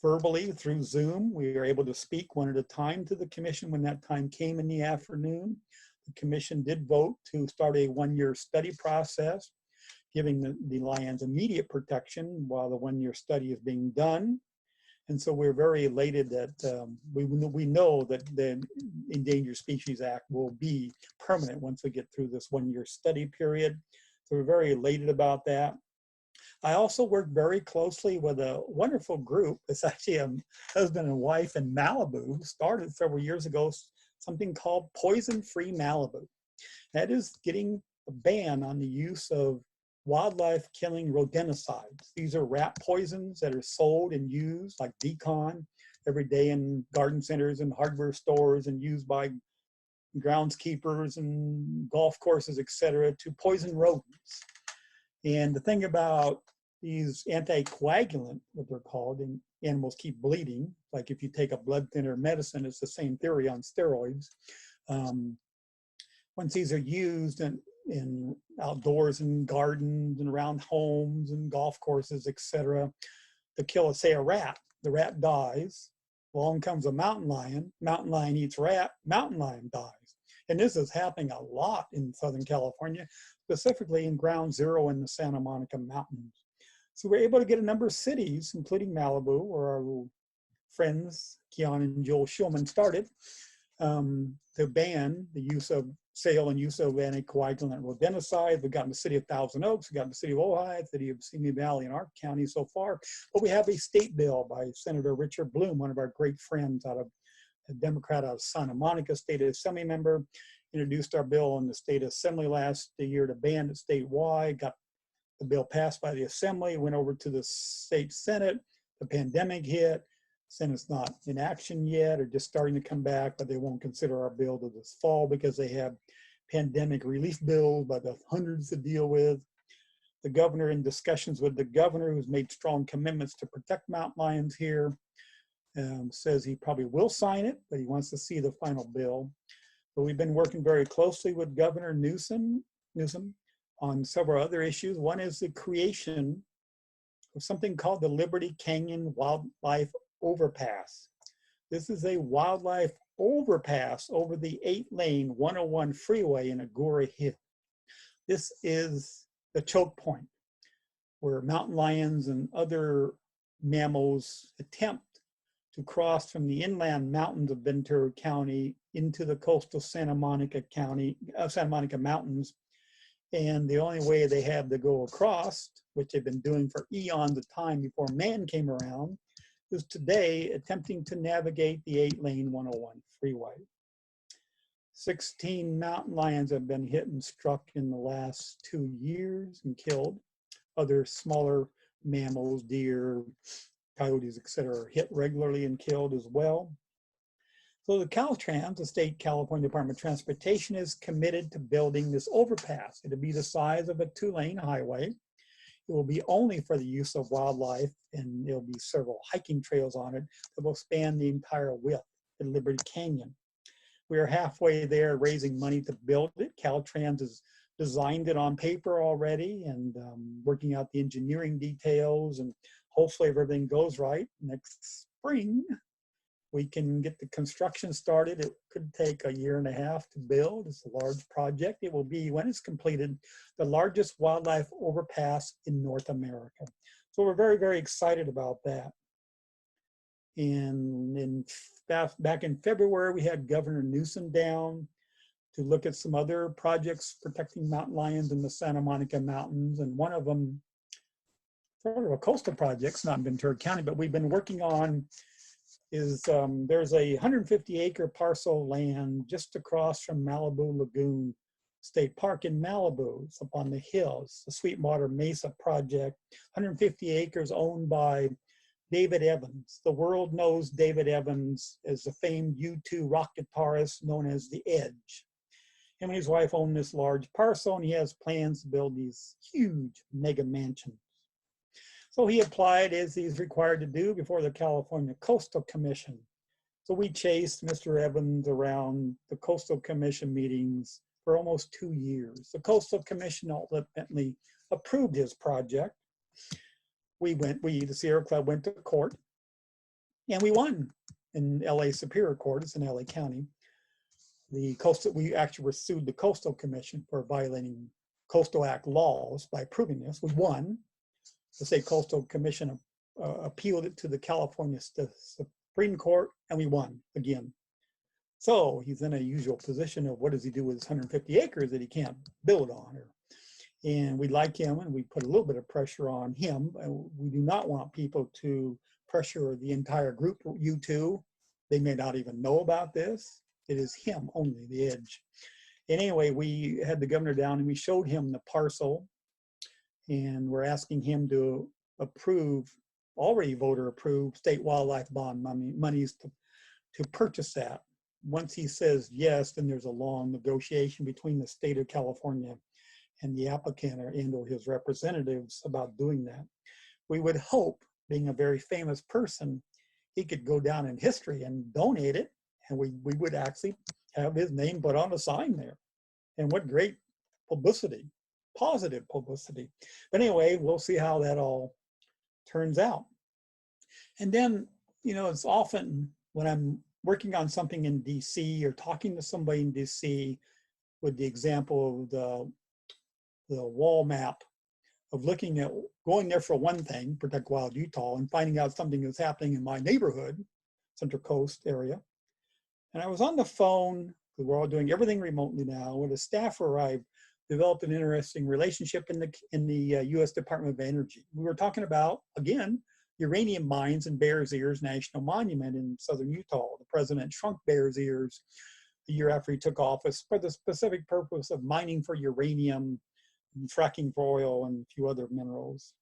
verbally through Zoom. We were able to speak one at a time to the commission when that time came in the afternoon. The commission did vote to start a 1-year study process, giving the lions immediate protection while the 1-year study is being done. And so we're very elated that we know that the Endangered Species Act will be permanent once we get through this 1-year study period. So we're very elated about that. I also work very closely with a wonderful group. It's actually a husband and wife in Malibu, started several years ago, something called Poison Free Malibu. That is getting a ban on the use of wildlife killing rodenticides. These are rat poisons that are sold and used like decon every day in garden centers and hardware stores, and used by groundskeepers and golf courses, etc., to poison rodents. And the thing about these anticoagulant, what they're called, and animals keep bleeding, like if you take a blood thinner medicine, it's the same theory on steroids. Once these are used in outdoors and gardens and around homes and golf courses, etc., to kill, say, a rat, the rat dies. Along comes a mountain lion eats rat, mountain lion dies. And this is happening a lot in Southern California, specifically in Ground Zero in the Santa Monica Mountains. So we're able to get a number of cities, including Malibu, where our little friends, Keon and Joel Schulman, started, to ban the use of sale and use of anticoagulant rodenticides. We've gotten the city of Thousand Oaks, we've gotten the city of Ojai, the city of Simi Valley, and our county so far. But we have a state bill by Senator Richard Bloom, one of our great friends out of a Democrat out of Santa Monica, state assembly member, introduced our bill in the state assembly last year to ban it statewide, got the bill passed by the assembly, went over to the state senate, the pandemic hit, Senate's not in action yet or just starting to come back, but they won't consider our bill to this fall because they have pandemic relief bills by the hundreds to deal with. The governor, in discussions with the governor, who's made strong commitments to protect mountain lions here, says he probably will sign it, but he wants to see the final bill. But we've been working very closely with Governor Newsom on several other issues. One is the creation of something called the Liberty Canyon Wildlife Overpass. This is a wildlife overpass over the 8-lane 101 freeway in Agoura Hill. This is the choke point where mountain lions and other mammals attempt to cross from the inland mountains of Ventura County into the coastal Santa Monica Mountains. And the only way they have to go across, which they've been doing for eons of time before man came around, is today attempting to navigate the 8-lane 101 freeway. 16 mountain lions have been hit and struck in the last 2 years and killed. Other smaller mammals, deer, coyotes, etc., are hit regularly and killed as well. So the Caltrans, the state California Department of Transportation, is committed to building this overpass. It'll be the size of a 2-lane highway. It will be only for the use of wildlife, and there'll be several hiking trails on it that will span the entire width of Liberty Canyon. We are halfway there raising money to build it. Caltrans has designed it on paper already and working out the engineering details, and hopefully if everything goes right next spring, we can get the construction started. It could take 1.5 years to build. It's a large project. It will be, when it's completed, the largest wildlife overpass in North America. So we're very, very excited about that. And back in February, we had Governor Newsom down to look at some other projects protecting mountain lions in the Santa Monica Mountains. And one of them, sort of a coastal project, not in Ventura County, but we've been working on is there's a 150-acre parcel of land just across from Malibu Lagoon State Park in Malibu. It's up on the hills, the Sweetwater Mesa project, 150 acres owned by David Evans. The world knows David Evans as the famed U2 rock guitarist known as The Edge. Him and his wife own this large parcel, and he has plans to build these huge mega mansions. So he applied, as he's required to do, before the California Coastal Commission. So we chased Mr. Evans around the Coastal Commission meetings for almost 2 years. The Coastal Commission ultimately approved his project. The Sierra Club went to court, and we won in LA Superior Court. It's in LA County. We actually were sued the Coastal Commission for violating Coastal Act laws by approving this. We won. The State Coastal Commission appealed it to the California Supreme Court, and we won again. So he's in a usual position of what does he do with his 150 acres that he can't build on? And we like him, and we put a little bit of pressure on him. We do not want people to pressure the entire group, U2. They may not even know about this. It is him only, The Edge. And anyway, we had the governor down, and we showed him the parcel, and we're asking him to approve, already voter approved, state wildlife bond monies to purchase that. Once he says yes, then there's a long negotiation between the state of California and the applicant or his representatives about doing that. We would hope, being a very famous person, he could go down in history and donate it, and we would actually have his name put on a sign there. And what great publicity, positive publicity. But anyway, we'll see how that all turns out. And then, it's often when I'm working on something in DC or talking to somebody in DC with the example of the wall map of looking at going there for one thing, Protect Wild Utah, and finding out something that's happening in my neighborhood, Central Coast area. And I was on the phone, because we're all doing everything remotely now, with a staffer I've developed an interesting relationship in the U.S. Department of Energy. We were talking about, again, uranium mines in Bears Ears National Monument in southern Utah. The president shrunk Bears Ears the year after he took office for the specific purpose of mining for uranium, and fracking for oil, and a few other minerals.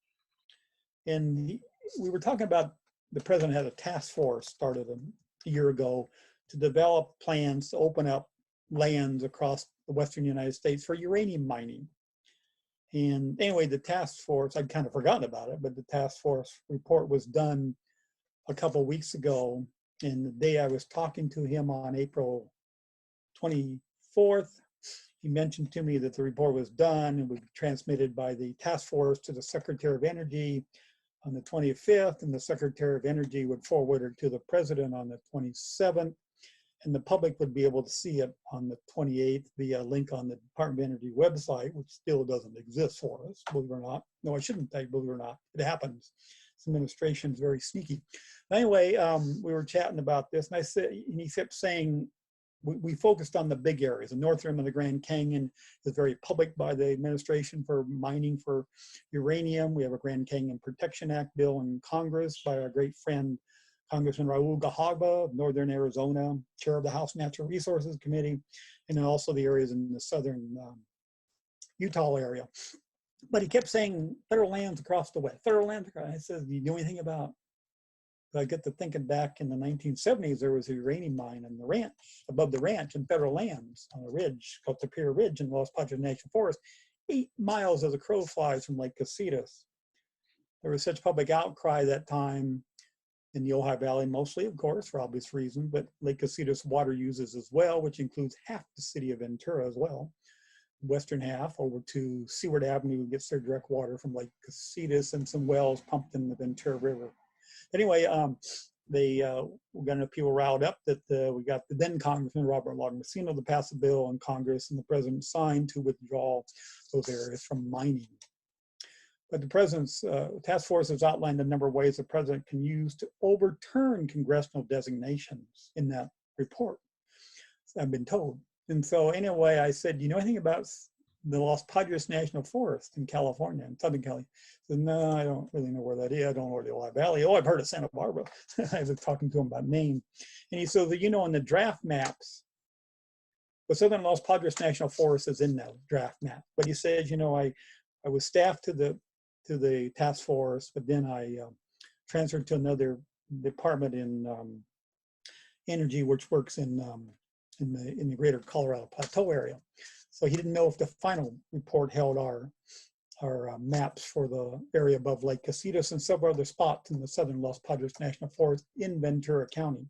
And we were talking about the president had a task force started a year ago to develop plans to open up lands across the western United States for uranium mining. And anyway, the task force, I'd kind of forgotten about it, but the task force report was done a couple of weeks ago. And the day I was talking to him on April 24th, he mentioned to me that the report was done and would be transmitted by the task force to the Secretary of Energy on the 25th, and the Secretary of Energy would forward it to the president on the 27th, and the public would be able to see it on the 28th via a link on the Department of Energy website, which still doesn't exist for us, believe it or not. No, I shouldn't say believe it or not. It happens. This administration is very sneaky. Anyway, we were chatting about this, and he kept saying, we focused on the big areas. The north rim of the Grand Canyon is very public by the administration for mining for uranium. We have a Grand Canyon Protection Act bill in Congress by our great friend, Congressman Raul Grijalva of Northern Arizona, chair of the House Natural Resources Committee, and then also the areas in the southern Utah area. But he kept saying federal lands across the way, federal lands across. I said, do you know anything about? I get to thinking back in the 1970s, there was a uranium mine on the ranch, above the ranch in federal lands on a ridge called Superior Ridge in Los Padres National Forest, 8 miles as a crow flies from Lake Casitas. There was such public outcry that time in the Ojai Valley, mostly, of course, for obvious reasons, but Lake Casitas water uses as well, which includes half the city of Ventura as well. Western half over to Seward Avenue gets their direct water from Lake Casitas and some wells pumped in the Ventura River. Anyway, we got enough people riled up that we got the then Congressman Robert Lagomasino to pass a bill in Congress, and the president signed to withdraw those areas from mining. But the president's task force has outlined a number of ways the president can use to overturn congressional designations in that report, I've been told. And so anyway, I said, do you know anything about the Los Padres National Forest in California, in Southern Cali? I said, no, I don't really know where that is. I don't know where the Ojai Valley. Oh, I've heard of Santa Barbara. I was talking to him about name. And he said, in the draft maps, the Southern Los Padres National Forest is in that draft map. But he says, I was staffed to the task force, but then I transferred to another department in energy, which works in the greater Colorado Plateau area. So he didn't know if the final report held our maps for the area above Lake Casitas and several other spots in the southern Los Padres National Forest in Ventura County.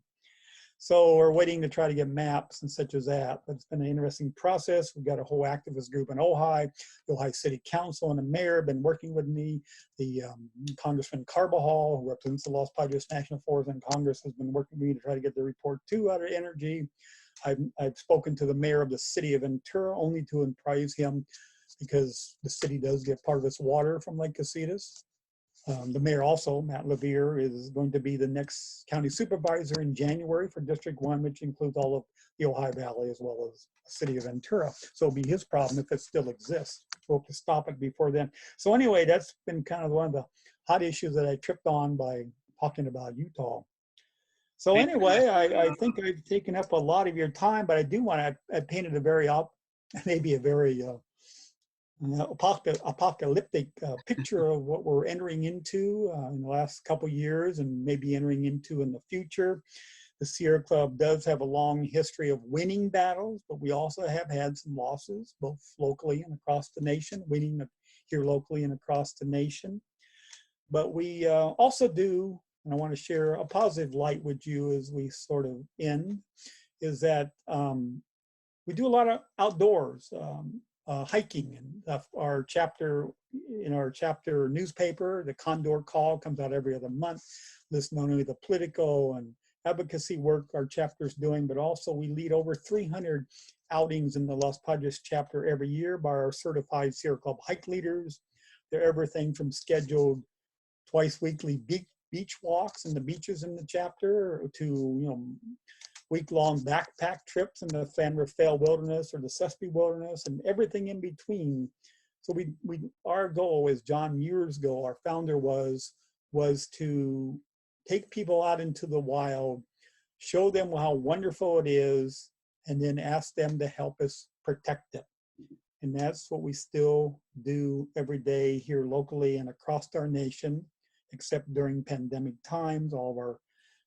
So we're waiting to try to get maps and such as that. But it's been an interesting process. We've got a whole activist group in Ojai, the Ojai City Council and the mayor have been working with me. The Congressman Carbajal, who represents the Los Padres National Forest in Congress, has been working with me to try to get the report too out of energy. I've spoken to the mayor of the city of Ventura only to apprise him because the city does get part of its water from Lake Casitas. The mayor also, Matt Levere, is going to be the next county supervisor in January for District 1, which includes all of the Ojai Valley as well as the city of Ventura. So it'll be his problem if it still exists. We'll have to stop it before then. So anyway, that's been kind of one of the hot issues that I tripped on by talking about Utah. So anyway, I think I've taken up a lot of your time, but I do want to, I painted a very, maybe a very apocalyptic picture of what we're entering into in the last couple years and maybe entering into in the future. The Sierra Club does have a long history of winning battles, but we also have had some losses, both locally and across the nation, winning here locally and across the nation. But we also do, and I want to share a positive light with you as we sort of end, is that we do a lot of outdoors. Hiking, and our chapter newspaper, the Condor Call, comes out every other month, lists not only the political and advocacy work our chapter is doing, but also we lead over 300 outings in the Los Padres chapter every year by our certified Sierra Club hike leaders. They're everything from scheduled twice weekly beach walks in the beaches in the chapter to week-long backpack trips in the San Rafael Wilderness or the Sespe Wilderness and everything in between. So our goal, as John years ago, our founder was to take people out into the wild, show them how wonderful it is, and then ask them to help us protect it. And that's what we still do every day here locally and across our nation, except during pandemic times. All of our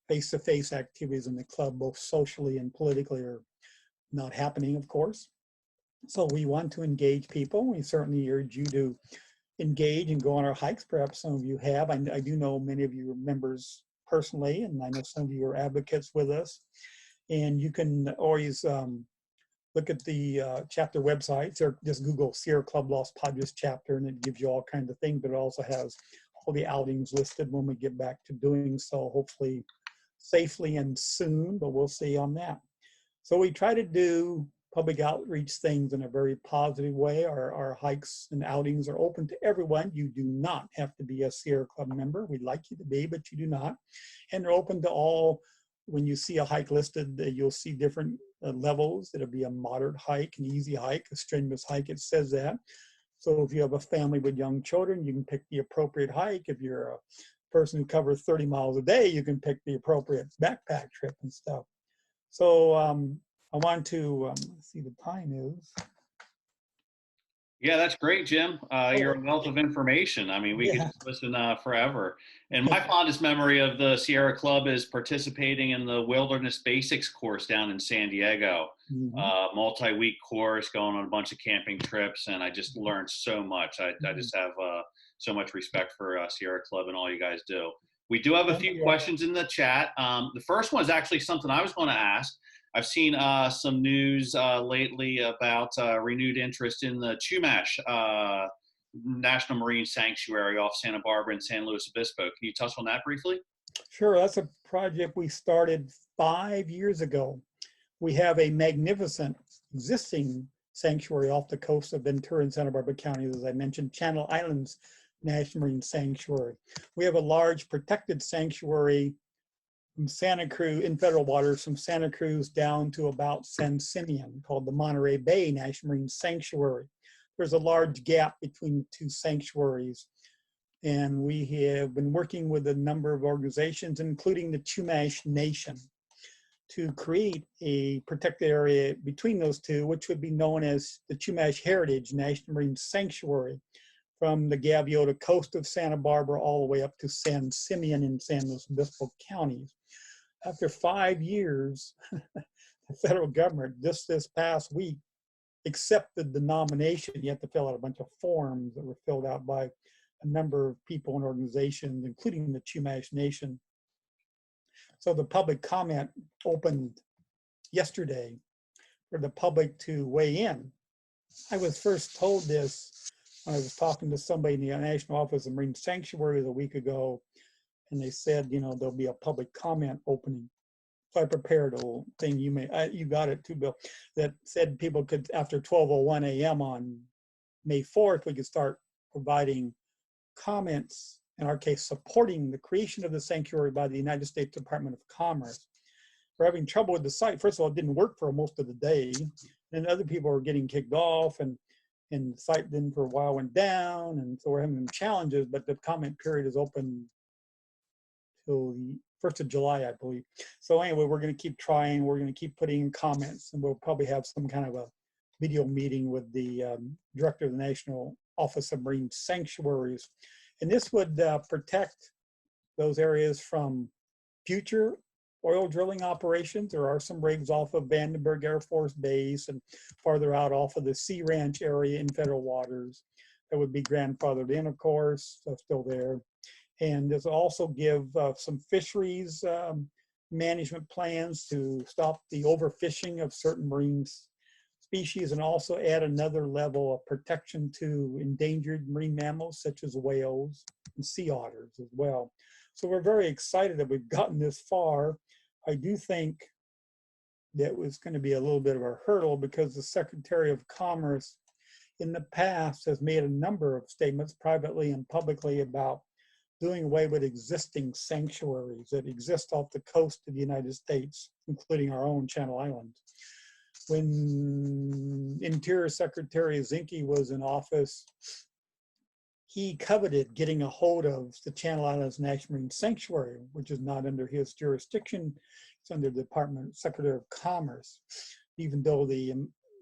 face-to-face activities in the club, both socially and politically, are not happening, of course. So we want to engage people. We certainly urge you to engage and go on our hikes. Perhaps some of you have. I do know many of you are members personally, and I know some of you are advocates with us. And you can always look at the chapter website, or just Google Sierra Club Los Padres chapter, and it gives you all kinds of things, but it also has all the outings listed when we get back to doing so, hopefully safely and soon, but we'll see on that. So we try to do public outreach things in a very positive way. Our hikes and outings are open to everyone. You do not have to be a Sierra Club member. We'd like you to be, but you do not. And they're open to all. When you see a hike listed, you'll see different levels. It'll be a moderate hike, an easy hike, a strenuous hike, it says that. So if you have a family with young children, you can pick the appropriate hike. If you're a person who covers 30 miles a day, you can pick the appropriate backpack trip and stuff. So I want to see the time is. Yeah, that's great, Jim. You're a wealth of information. I mean, we could just listen forever. And my fondest memory of the Sierra Club is participating in the Wilderness Basics course down in San Diego. Multi-week course, going on a bunch of camping trips, and I just learned so much. I just have so much respect for Sierra Club and all you guys do. We do have a few questions in the chat. The first one is actually something I was going to ask. I've seen some news lately about renewed interest in the Chumash National Marine Sanctuary off Santa Barbara and San Luis Obispo. Can you touch on that briefly? Sure. That's a project we started 5 years ago. We have a magnificent existing sanctuary off the coast of Ventura and Santa Barbara counties, as I mentioned, Channel Islands National Marine Sanctuary. We have a large protected sanctuary from Santa Cruz, in federal waters, from Santa Cruz down to about San Simeon, called the Monterey Bay National Marine Sanctuary. There's a large gap between the two sanctuaries, and we have been working with a number of organizations, including the Chumash Nation, to create a protected area between those two, which would be known as the Chumash Heritage National Marine Sanctuary. from the Gaviota coast of Santa Barbara all the way up to San Simeon in San Luis Obispo counties. After 5 years, the federal government just this past week accepted the nomination. You have to fill out a bunch of forms that were filled out by a number of people and organizations, including the Chumash Nation. So the public comment opened yesterday for the public to weigh in. I was first told this when I was talking to somebody in the National Office of Marine Sanctuaries a week ago, and they said, you know, there'll be a public comment opening. So I prepared a little thing. You got it too, Bill, that said people could, after 12:01 a.m. on May 4th, we could start providing comments, in our case, supporting the creation of the sanctuary by the United States Department of Commerce. We're having trouble with the site. First of all, it didn't work for most of the day. And other people were getting kicked off, and the site then for a while went down. And so we're having challenges, but the comment period is open till the 1st of July, I believe. So anyway, we're going to keep trying. We're going to keep putting in comments, and we'll probably have some kind of a video meeting with the director of the National Office of Marine Sanctuaries. And this would protect those areas from future oil drilling operations. There are some rigs off of Vandenberg Air Force Base and farther out off of the Sea Ranch area in federal waters that would be grandfathered in, of course, so still there. And this will also give some fisheries management plans to stop the overfishing of certain marine species, and also add another level of protection to endangered marine mammals such as whales and sea otters as well. So we're very excited that we've gotten this far. I do think that was going to be a little bit of a hurdle because the Secretary of Commerce in the past has made a number of statements privately and publicly about doing away with existing sanctuaries that exist off the coast of the United States, including our own Channel Islands. When Interior Secretary Zinke was in office, he coveted getting a hold of the Channel Islands National Marine Sanctuary, which is not under his jurisdiction. It's under the Department Secretary of Commerce, even though the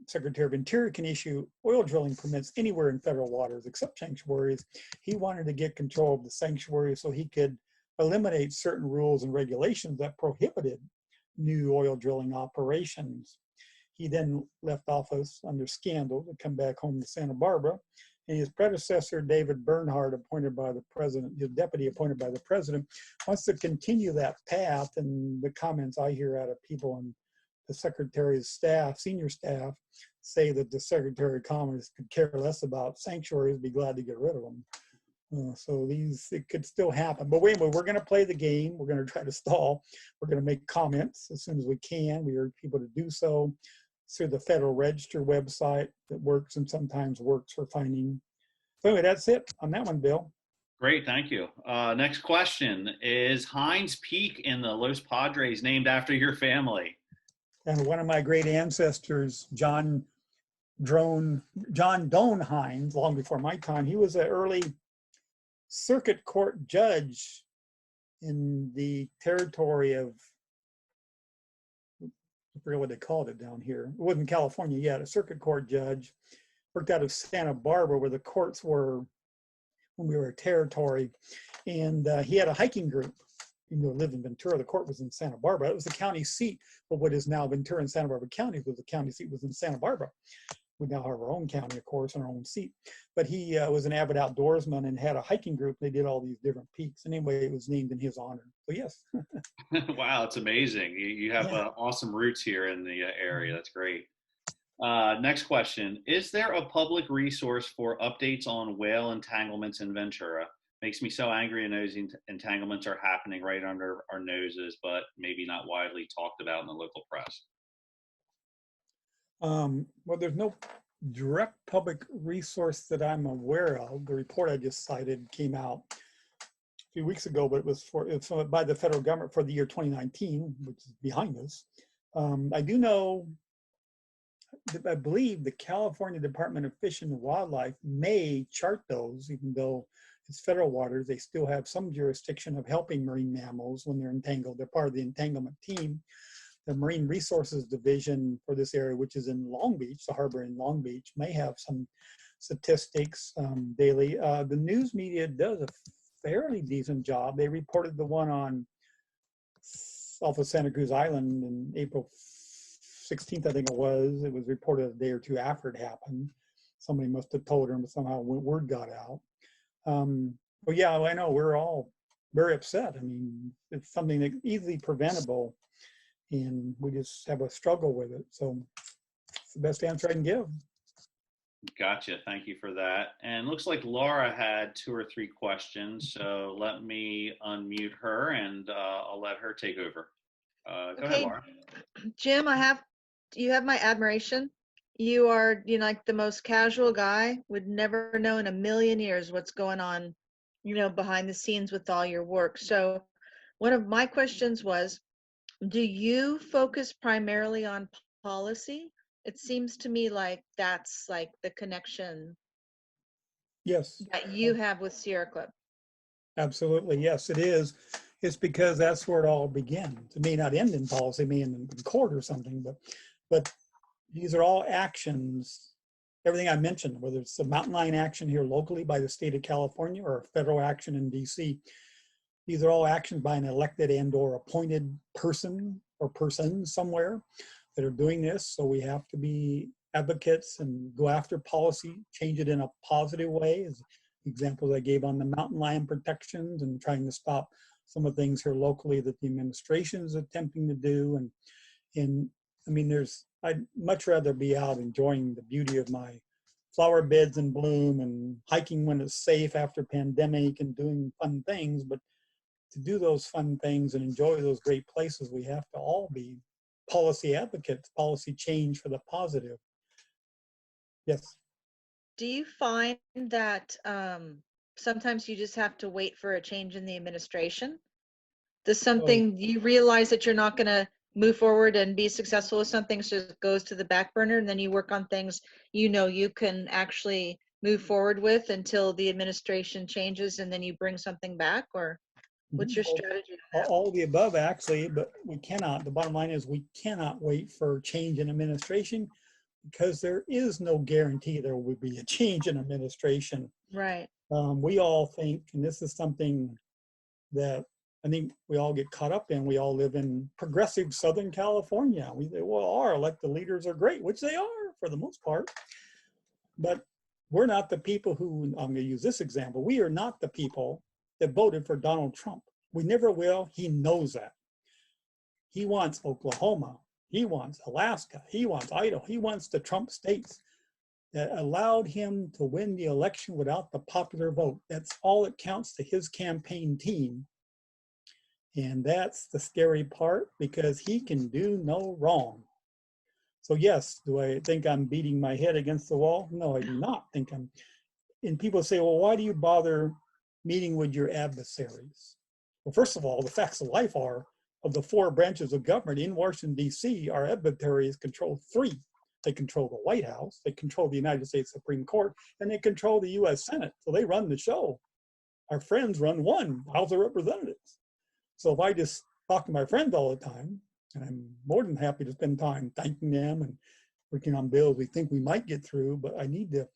Secretary of Interior can issue oil drilling permits anywhere in federal waters except sanctuaries. He wanted to get control of the sanctuary so he could eliminate certain rules and regulations that prohibited new oil drilling operations. He then left office under scandal to come back home to Santa Barbara. And his predecessor, David Bernhardt, appointed by the president, his deputy appointed by the president, wants to continue that path. And the comments I hear out of people in the Secretary's staff, senior staff, say that the Secretary of Commerce could care less about sanctuaries, be glad to get rid of them. So it could still happen. But wait a minute, we're going to play the game. We're going to try to stall. We're going to make comments as soon as we can. We urge people to do so through the Federal Register website that works and sometimes works for finding. So anyway, that's it on that one, Bill. Great, thank you. Next question. Is Hines Peak in the Los Padres named after your family? And one of my great ancestors, John Doan Hines, long before my time, he was an early circuit court judge in the territory of, I forget what they called it down here. It wasn't California yet, a circuit court judge. Worked out of Santa Barbara where the courts were when we were a territory. And he had a hiking group. Even though he lived in Ventura, the court was in Santa Barbara. It was the county seat, but what is now Ventura and Santa Barbara counties was the county seat was in Santa Barbara. We now have our own county, of course, and our own seat. But he was an avid outdoorsman and had a hiking group. They did all these different peaks. Anyway, it was named in his honor. So yes. Wow, it's amazing. You have awesome roots here in the area. That's great. Next question. Is there a public resource for updates on whale entanglements in Ventura? Makes me so angry and those entanglements are happening right under our noses, but maybe not widely talked about in the local press. Well, there's no direct public resource that I'm aware of. The report I just cited came out a few weeks ago, but it was by the federal government for the year 2019, which is behind us. I do know, I believe the California Department of Fish and Wildlife may chart those, even though it's federal waters, they still have some jurisdiction of helping marine mammals when they're entangled. They're part of the entanglement team. The Marine Resources Division for this area, which is in Long Beach, the harbor in Long Beach, may have some statistics daily. The news media does a fairly decent job. They reported the one on off of Santa Cruz Island in April 16th, I think it was. It was reported a day or two after it happened. Somebody must have told them, but somehow word got out. But yeah, I know we're all very upset. I mean, it's something that's easily preventable, and we just have a struggle with it. So it's the best answer I can give. Gotcha. Thank you for that. And looks like Laura had 2 or 3 questions. So let me unmute her and I'll let her take over. Go ahead, Okay, Laura. Jim, you have my admiration. You are, like the most casual guy, would never know in a million years what's going on, behind the scenes with all your work. So one of my questions was, do you focus primarily on policy? It seems to me like that's like the connection Yes, that you have with Sierra Club. absolutely. Yes, it is. It's because that's where it all begins. It may not end in policy, it may end in court or something, but these are all actions. Everything I mentioned, whether it's the mountain lion action here locally by the state of California or federal action in DC, these are all actions by an elected and or appointed person or persons somewhere that are doing this. So we have to be advocates and go after policy, change it in a positive way, as examples I gave on the mountain lion protections and trying to stop some of the things here locally that the administration is attempting to do. And I mean, I'd much rather be out enjoying the beauty of my flower beds in bloom and hiking when it's safe after pandemic and doing fun things. But to do those fun things and enjoy those great places, we have to all be policy advocates, policy change for the positive. Yes. Do you find that sometimes you just have to wait for a change in the administration? Does something you realize that you're not going to move forward and be successful with something, so it goes to the back burner, and then you work on things you can actually move forward with until the administration changes, and then you bring something back? Or what's your strategy on that? All of the above, actually, but we cannot. The bottom line is we cannot wait for change in administration because there is no guarantee there will be a change in administration. Right. We all think, and this is something that I think we all get caught up in. We all live in progressive Southern California. We say, well, our elected leaders are great, which they are for the most part. But we're not the people who, I'm going to use this example, we are not the people that voted for Donald Trump. We never will. He knows that. He wants Oklahoma. He wants Alaska. He wants Idaho. He wants the Trump states that allowed him to win the election without the popular vote. That's all that counts to his campaign team. And that's the scary part, because he can do no wrong. So yes, do I think I'm beating my head against the wall? No, I do not think I'm. And people say, well, why do you bother meeting with your adversaries? Well, first of all, the facts of life are, of the 4 branches of government in Washington, D.C., our adversaries control 3. They control the White House, they control the United States Supreme Court, and they control the U.S. Senate. So they run the show. Our friends run 1, House of Representatives. So if I just talk to my friends all the time, and I'm more than happy to spend time thanking them and working on bills we think we might get through, but I need to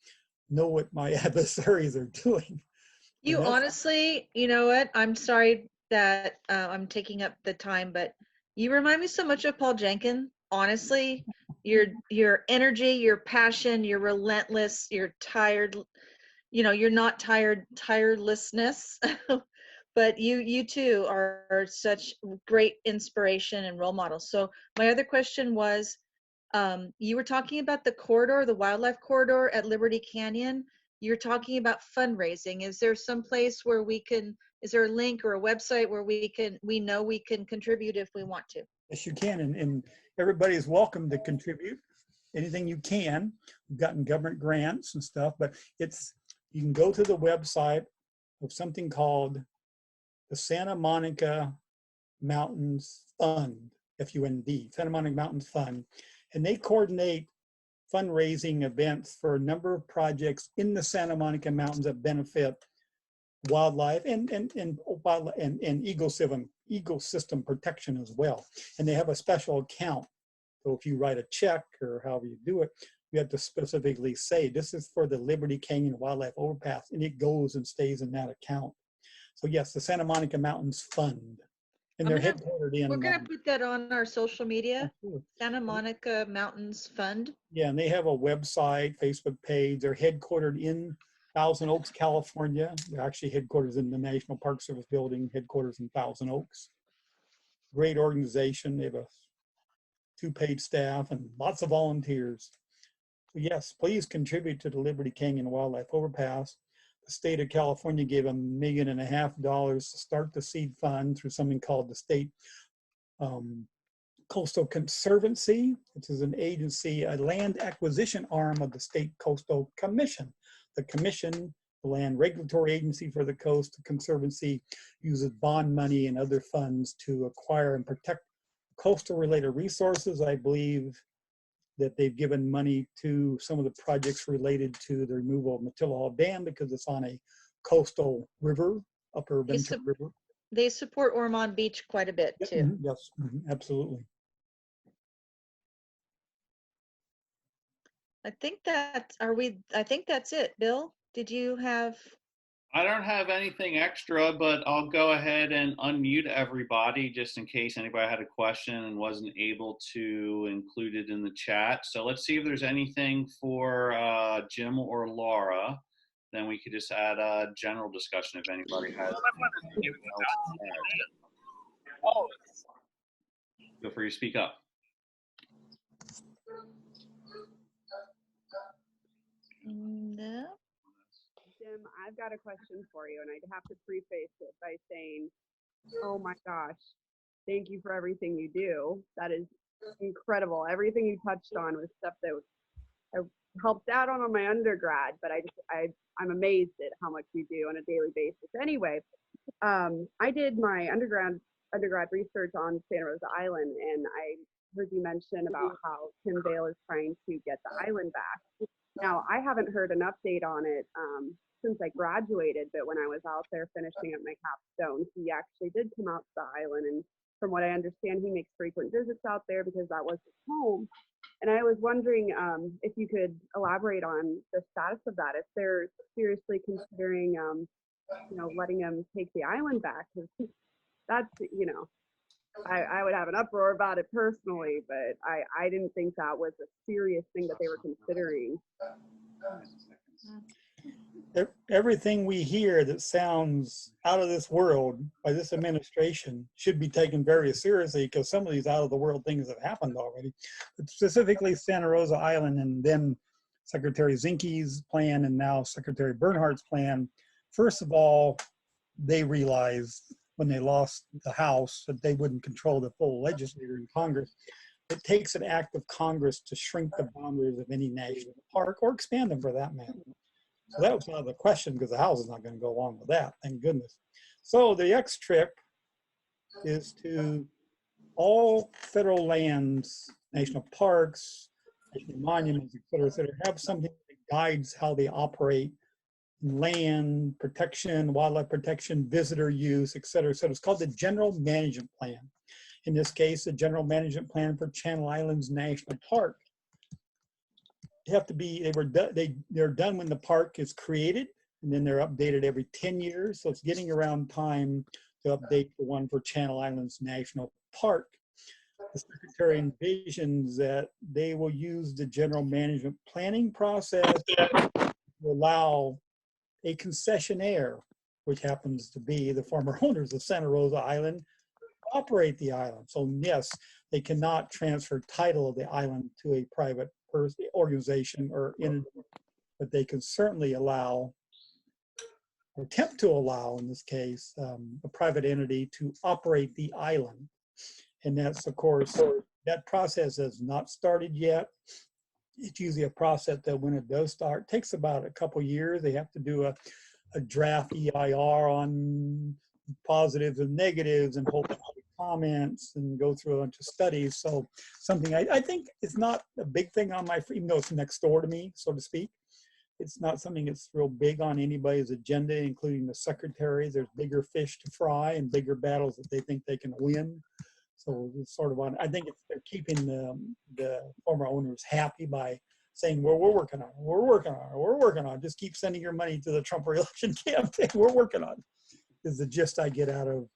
know what my adversaries are doing. You honestly, you know what? I'm sorry that I'm taking up the time, but you remind me so much of Paul Jenkins. Honestly, your energy, your passion, your relentless, your tired, you're not tirelessness. But you too are such great inspiration and role models. So my other question was, you were talking about the corridor, the wildlife corridor at Liberty Canyon. You're talking about fundraising. Is there some place where is there a link or a website where we can contribute if we want to? Yes, you can, and everybody is welcome to contribute anything you can. We've gotten government grants and stuff, but you can go to the website of something called the Santa Monica Mountains Fund, F-U-N-D, Santa Monica Mountains Fund, and they coordinate fundraising events for a number of projects in the Santa Monica Mountains that benefit wildlife and ecosystem protection as well. And they have a special account. So if you write a check or however you do it, you have to specifically say, this is for the Liberty Canyon Wildlife Overpass, and it goes and stays in that account. So yes, the Santa Monica Mountains Fund, and they're headquartered in. We're gonna put that on our social media, Sure. Santa Monica Mountains Fund. Yeah, and they have a website, Facebook page. They're headquartered in Thousand Oaks, California. They're actually headquarters in the National Park Service building, headquarters in Thousand Oaks. Great organization. They have a 2-paid staff and lots of volunteers. So yes, please contribute to the Liberty Canyon Wildlife Overpass. The state of California gave $1.5 million to start the seed fund through something called the State Coastal Conservancy, which is an agency, a land acquisition arm of the State Coastal Commission. The commission, the land regulatory agency for the coast, the conservancy uses bond money and other funds to acquire and protect coastal related resources. I believe that they've given money to some of the projects related to the removal of Matilahall Dam because it's on a coastal river, upper Ventura River. They support Ormond Beach quite a bit too. Yes, absolutely. I think that's it. Bill, did you have? I don't have anything extra, but I'll go ahead and unmute everybody just in case anybody had a question and wasn't able to include it in the chat. So let's see if there's anything for Jim or Laura. Then we could just add a general discussion if anybody has anything else to add. Feel free to speak up. No. Jim, I've got a question for you, and I'd have to preface it by saying, oh my gosh, thank you for everything you do. That is incredible. Everything you touched on was stuff that I helped out on my undergrad, but I'm amazed at how much you do on a daily basis. Anyway, I did my undergrad research on Santa Rosa Island, and I heard you mention about how Tim Vail is trying to get the island back. Now, I haven't heard an update on it since I graduated, but when I was out there finishing up my capstone, he actually did come out to the island, and from what I understand, he makes frequent visits out there because that was his home. And I was wondering if you could elaborate on the status of that, if they're seriously considering, letting him take the island back. 'Cause that's, I would have an uproar about it personally, but I didn't think that was a serious thing that they were considering. Everything we hear that sounds out of this world by this administration should be taken very seriously, because some of these out of the world things have happened already. But specifically Santa Rosa Island, and then Secretary Zinke's plan and now Secretary Bernhardt's plan. First of all, they realized when they lost the House that they wouldn't control the full legislature in Congress. It takes an act of Congress to shrink the boundaries of any national park or expand them for that matter. So that was another question, because the House is not going to go along with that, thank goodness. So the next trip is to all federal lands, national parks, national monuments, et cetera, have something that guides how they operate in land protection, wildlife protection, visitor use, et cetera. So it's called the General Management Plan. In this case, the General Management Plan for Channel Islands National Park. Have to be, they're done when the park is created, and then they're updated every 10 years. So it's getting around time to update the one for Channel Islands National Park. The Secretary envisions that they will use the general management planning process to allow a concessionaire, which happens to be the former owners of Santa Rosa Island, to operate the island. So yes, they cannot transfer title of the island to a private person, organization, or entity, but they can certainly allow, or attempt to allow in this case, a private entity to operate the island. And that's, of course, that process has not started yet. It's usually a process that when it does start, takes about a couple years. They have to do a draft EIR on positives and negatives and hold comments and go through a bunch of studies. So something I think it's not a big thing on my, even though it's next door to me, so to speak. It's not something that's real big on anybody's agenda, including the secretary. There's bigger fish to fry and bigger battles that they think they can win. So it's sort of on, I think they're keeping the former owners happy by saying, well, we're working on it, we're working on it, we're working on it. Just keep sending your money to the Trump reelection campaign. We're working on it. Is the gist I get out of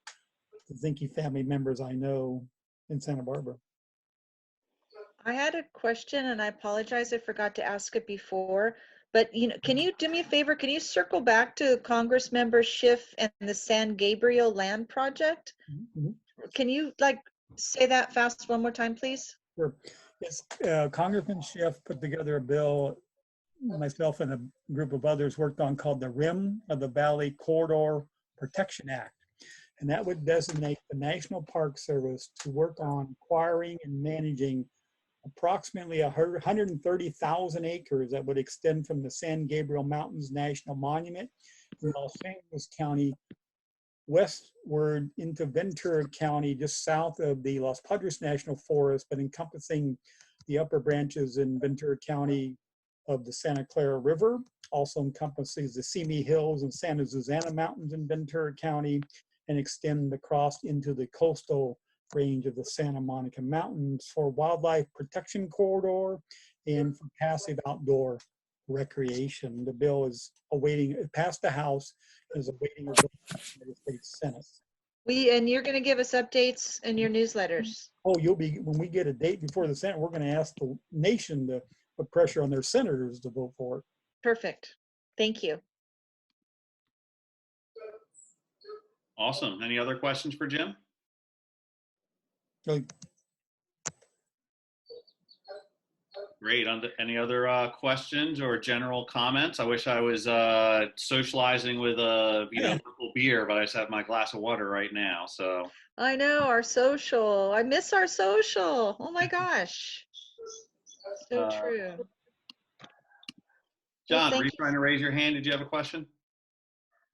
the Zinke family members I know in Santa Barbara. I had a question and I apologize, I forgot to ask it before, but can you do me a favor? Can you circle back to Congress member Schiff and the San Gabriel land project? Mhm. Can you say that fast one more time, please? Sure. Yes, Congressman Schiff put together a bill myself and a group of others worked on called the Rim of the Valley Corridor Protection Act. And that would designate the National Park Service to work on acquiring and managing approximately 130,000 acres that would extend from the San Gabriel Mountains National Monument in Los Angeles County westward into Ventura County, just south of the Los Padres National Forest, but encompassing the upper branches in Ventura County of the Santa Clara River, also encompasses the Simi Hills and Santa Susana Mountains in Ventura County, and extend across into the coastal range of the Santa Monica Mountains for wildlife protection corridor and for passive outdoor recreation. The bill is awaiting, it passed the House, is awaiting a vote in the United States Senate. And you're going to give us updates in your newsletters. Oh, when we get a date before the Senate, we're going to ask the nation to put pressure on their senators to vote for it. Perfect. Thank you. Awesome. Any other questions for Jim? So, Great. Any other questions or general comments? I wish I was socializing with a local beer, but I just have my glass of water right now. So I know, our social. I miss our social. Oh my gosh. So true. John, Well, were you trying to raise your hand? Did you have a question?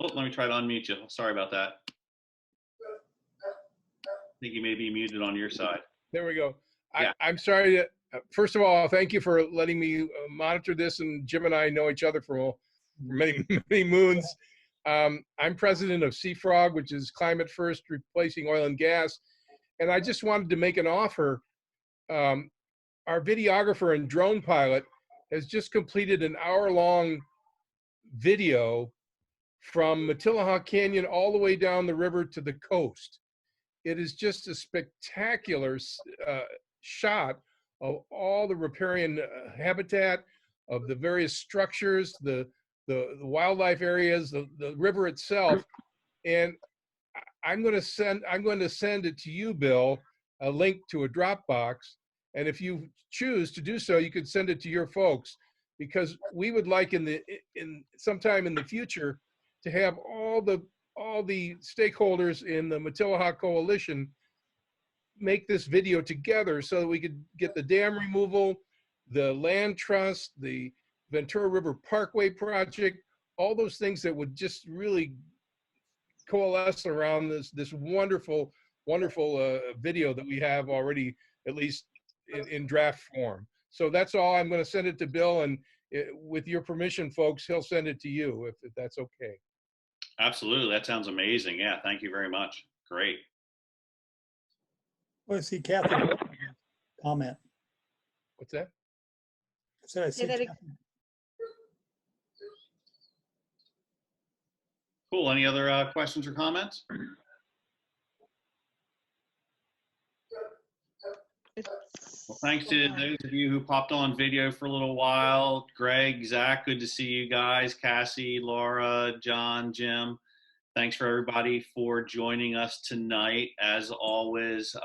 Oh, let me try to unmute you. Sorry about that. I think you may be muted on your side. There we go. Yeah. I'm sorry. First of all, thank you for letting me monitor this. And Jim and I know each other for many, many moons. I'm president of CFROG, which is Climate First Replacing Oil and Gas. And I just wanted to make an offer. Our videographer and drone pilot has just completed an hour-long video from Matillahawk Canyon all the way down the river to the coast. It is just a spectacular shot of all the riparian habitat, of the various structures, the wildlife areas, the river itself. And I'm going to send it to you, Bill, a link to a Dropbox. And if you choose to do so, you could send it to your folks, because we would like in sometime in the future to have all the stakeholders in the Matillahawk Coalition make this video together so that we could get the dam removal, the land trust, the Ventura River Parkway project, all those things that would just really coalesce around this wonderful video that we have already, at least in draft form. So that's all. I'm going to send it to Bill, and with your permission, folks, he'll send it to you if that's okay. Absolutely. That sounds amazing. Yeah. Thank you very much. Great. well, I see Kathy comment. What's that? I see that Kathy. Cool. Any other questions or comments? Well, thanks to those of you who popped on video for a little while. Greg, Zach, good to see you guys. Cassie, Laura, John, Jim. Thanks for everybody for joining us tonight. As always,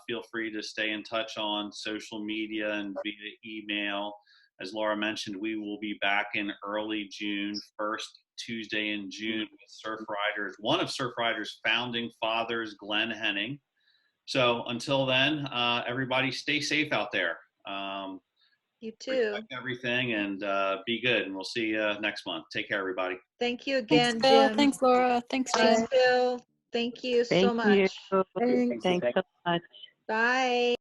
feel free to stay in touch on social media and via email. As Laura mentioned, we will be back in early June, first Tuesday in June with Surfriders, one of Surfrider's founding fathers, Glenn Henning. So until then, everybody stay safe out there. You too. Respect everything and be good. And we'll see you next month. Take care, everybody. Thank you again, Thanks, Bill. Jim. Thanks, Laura. Thanks, Jim. Thanks, Bill. Thank you so much. Thanks so much. Bye.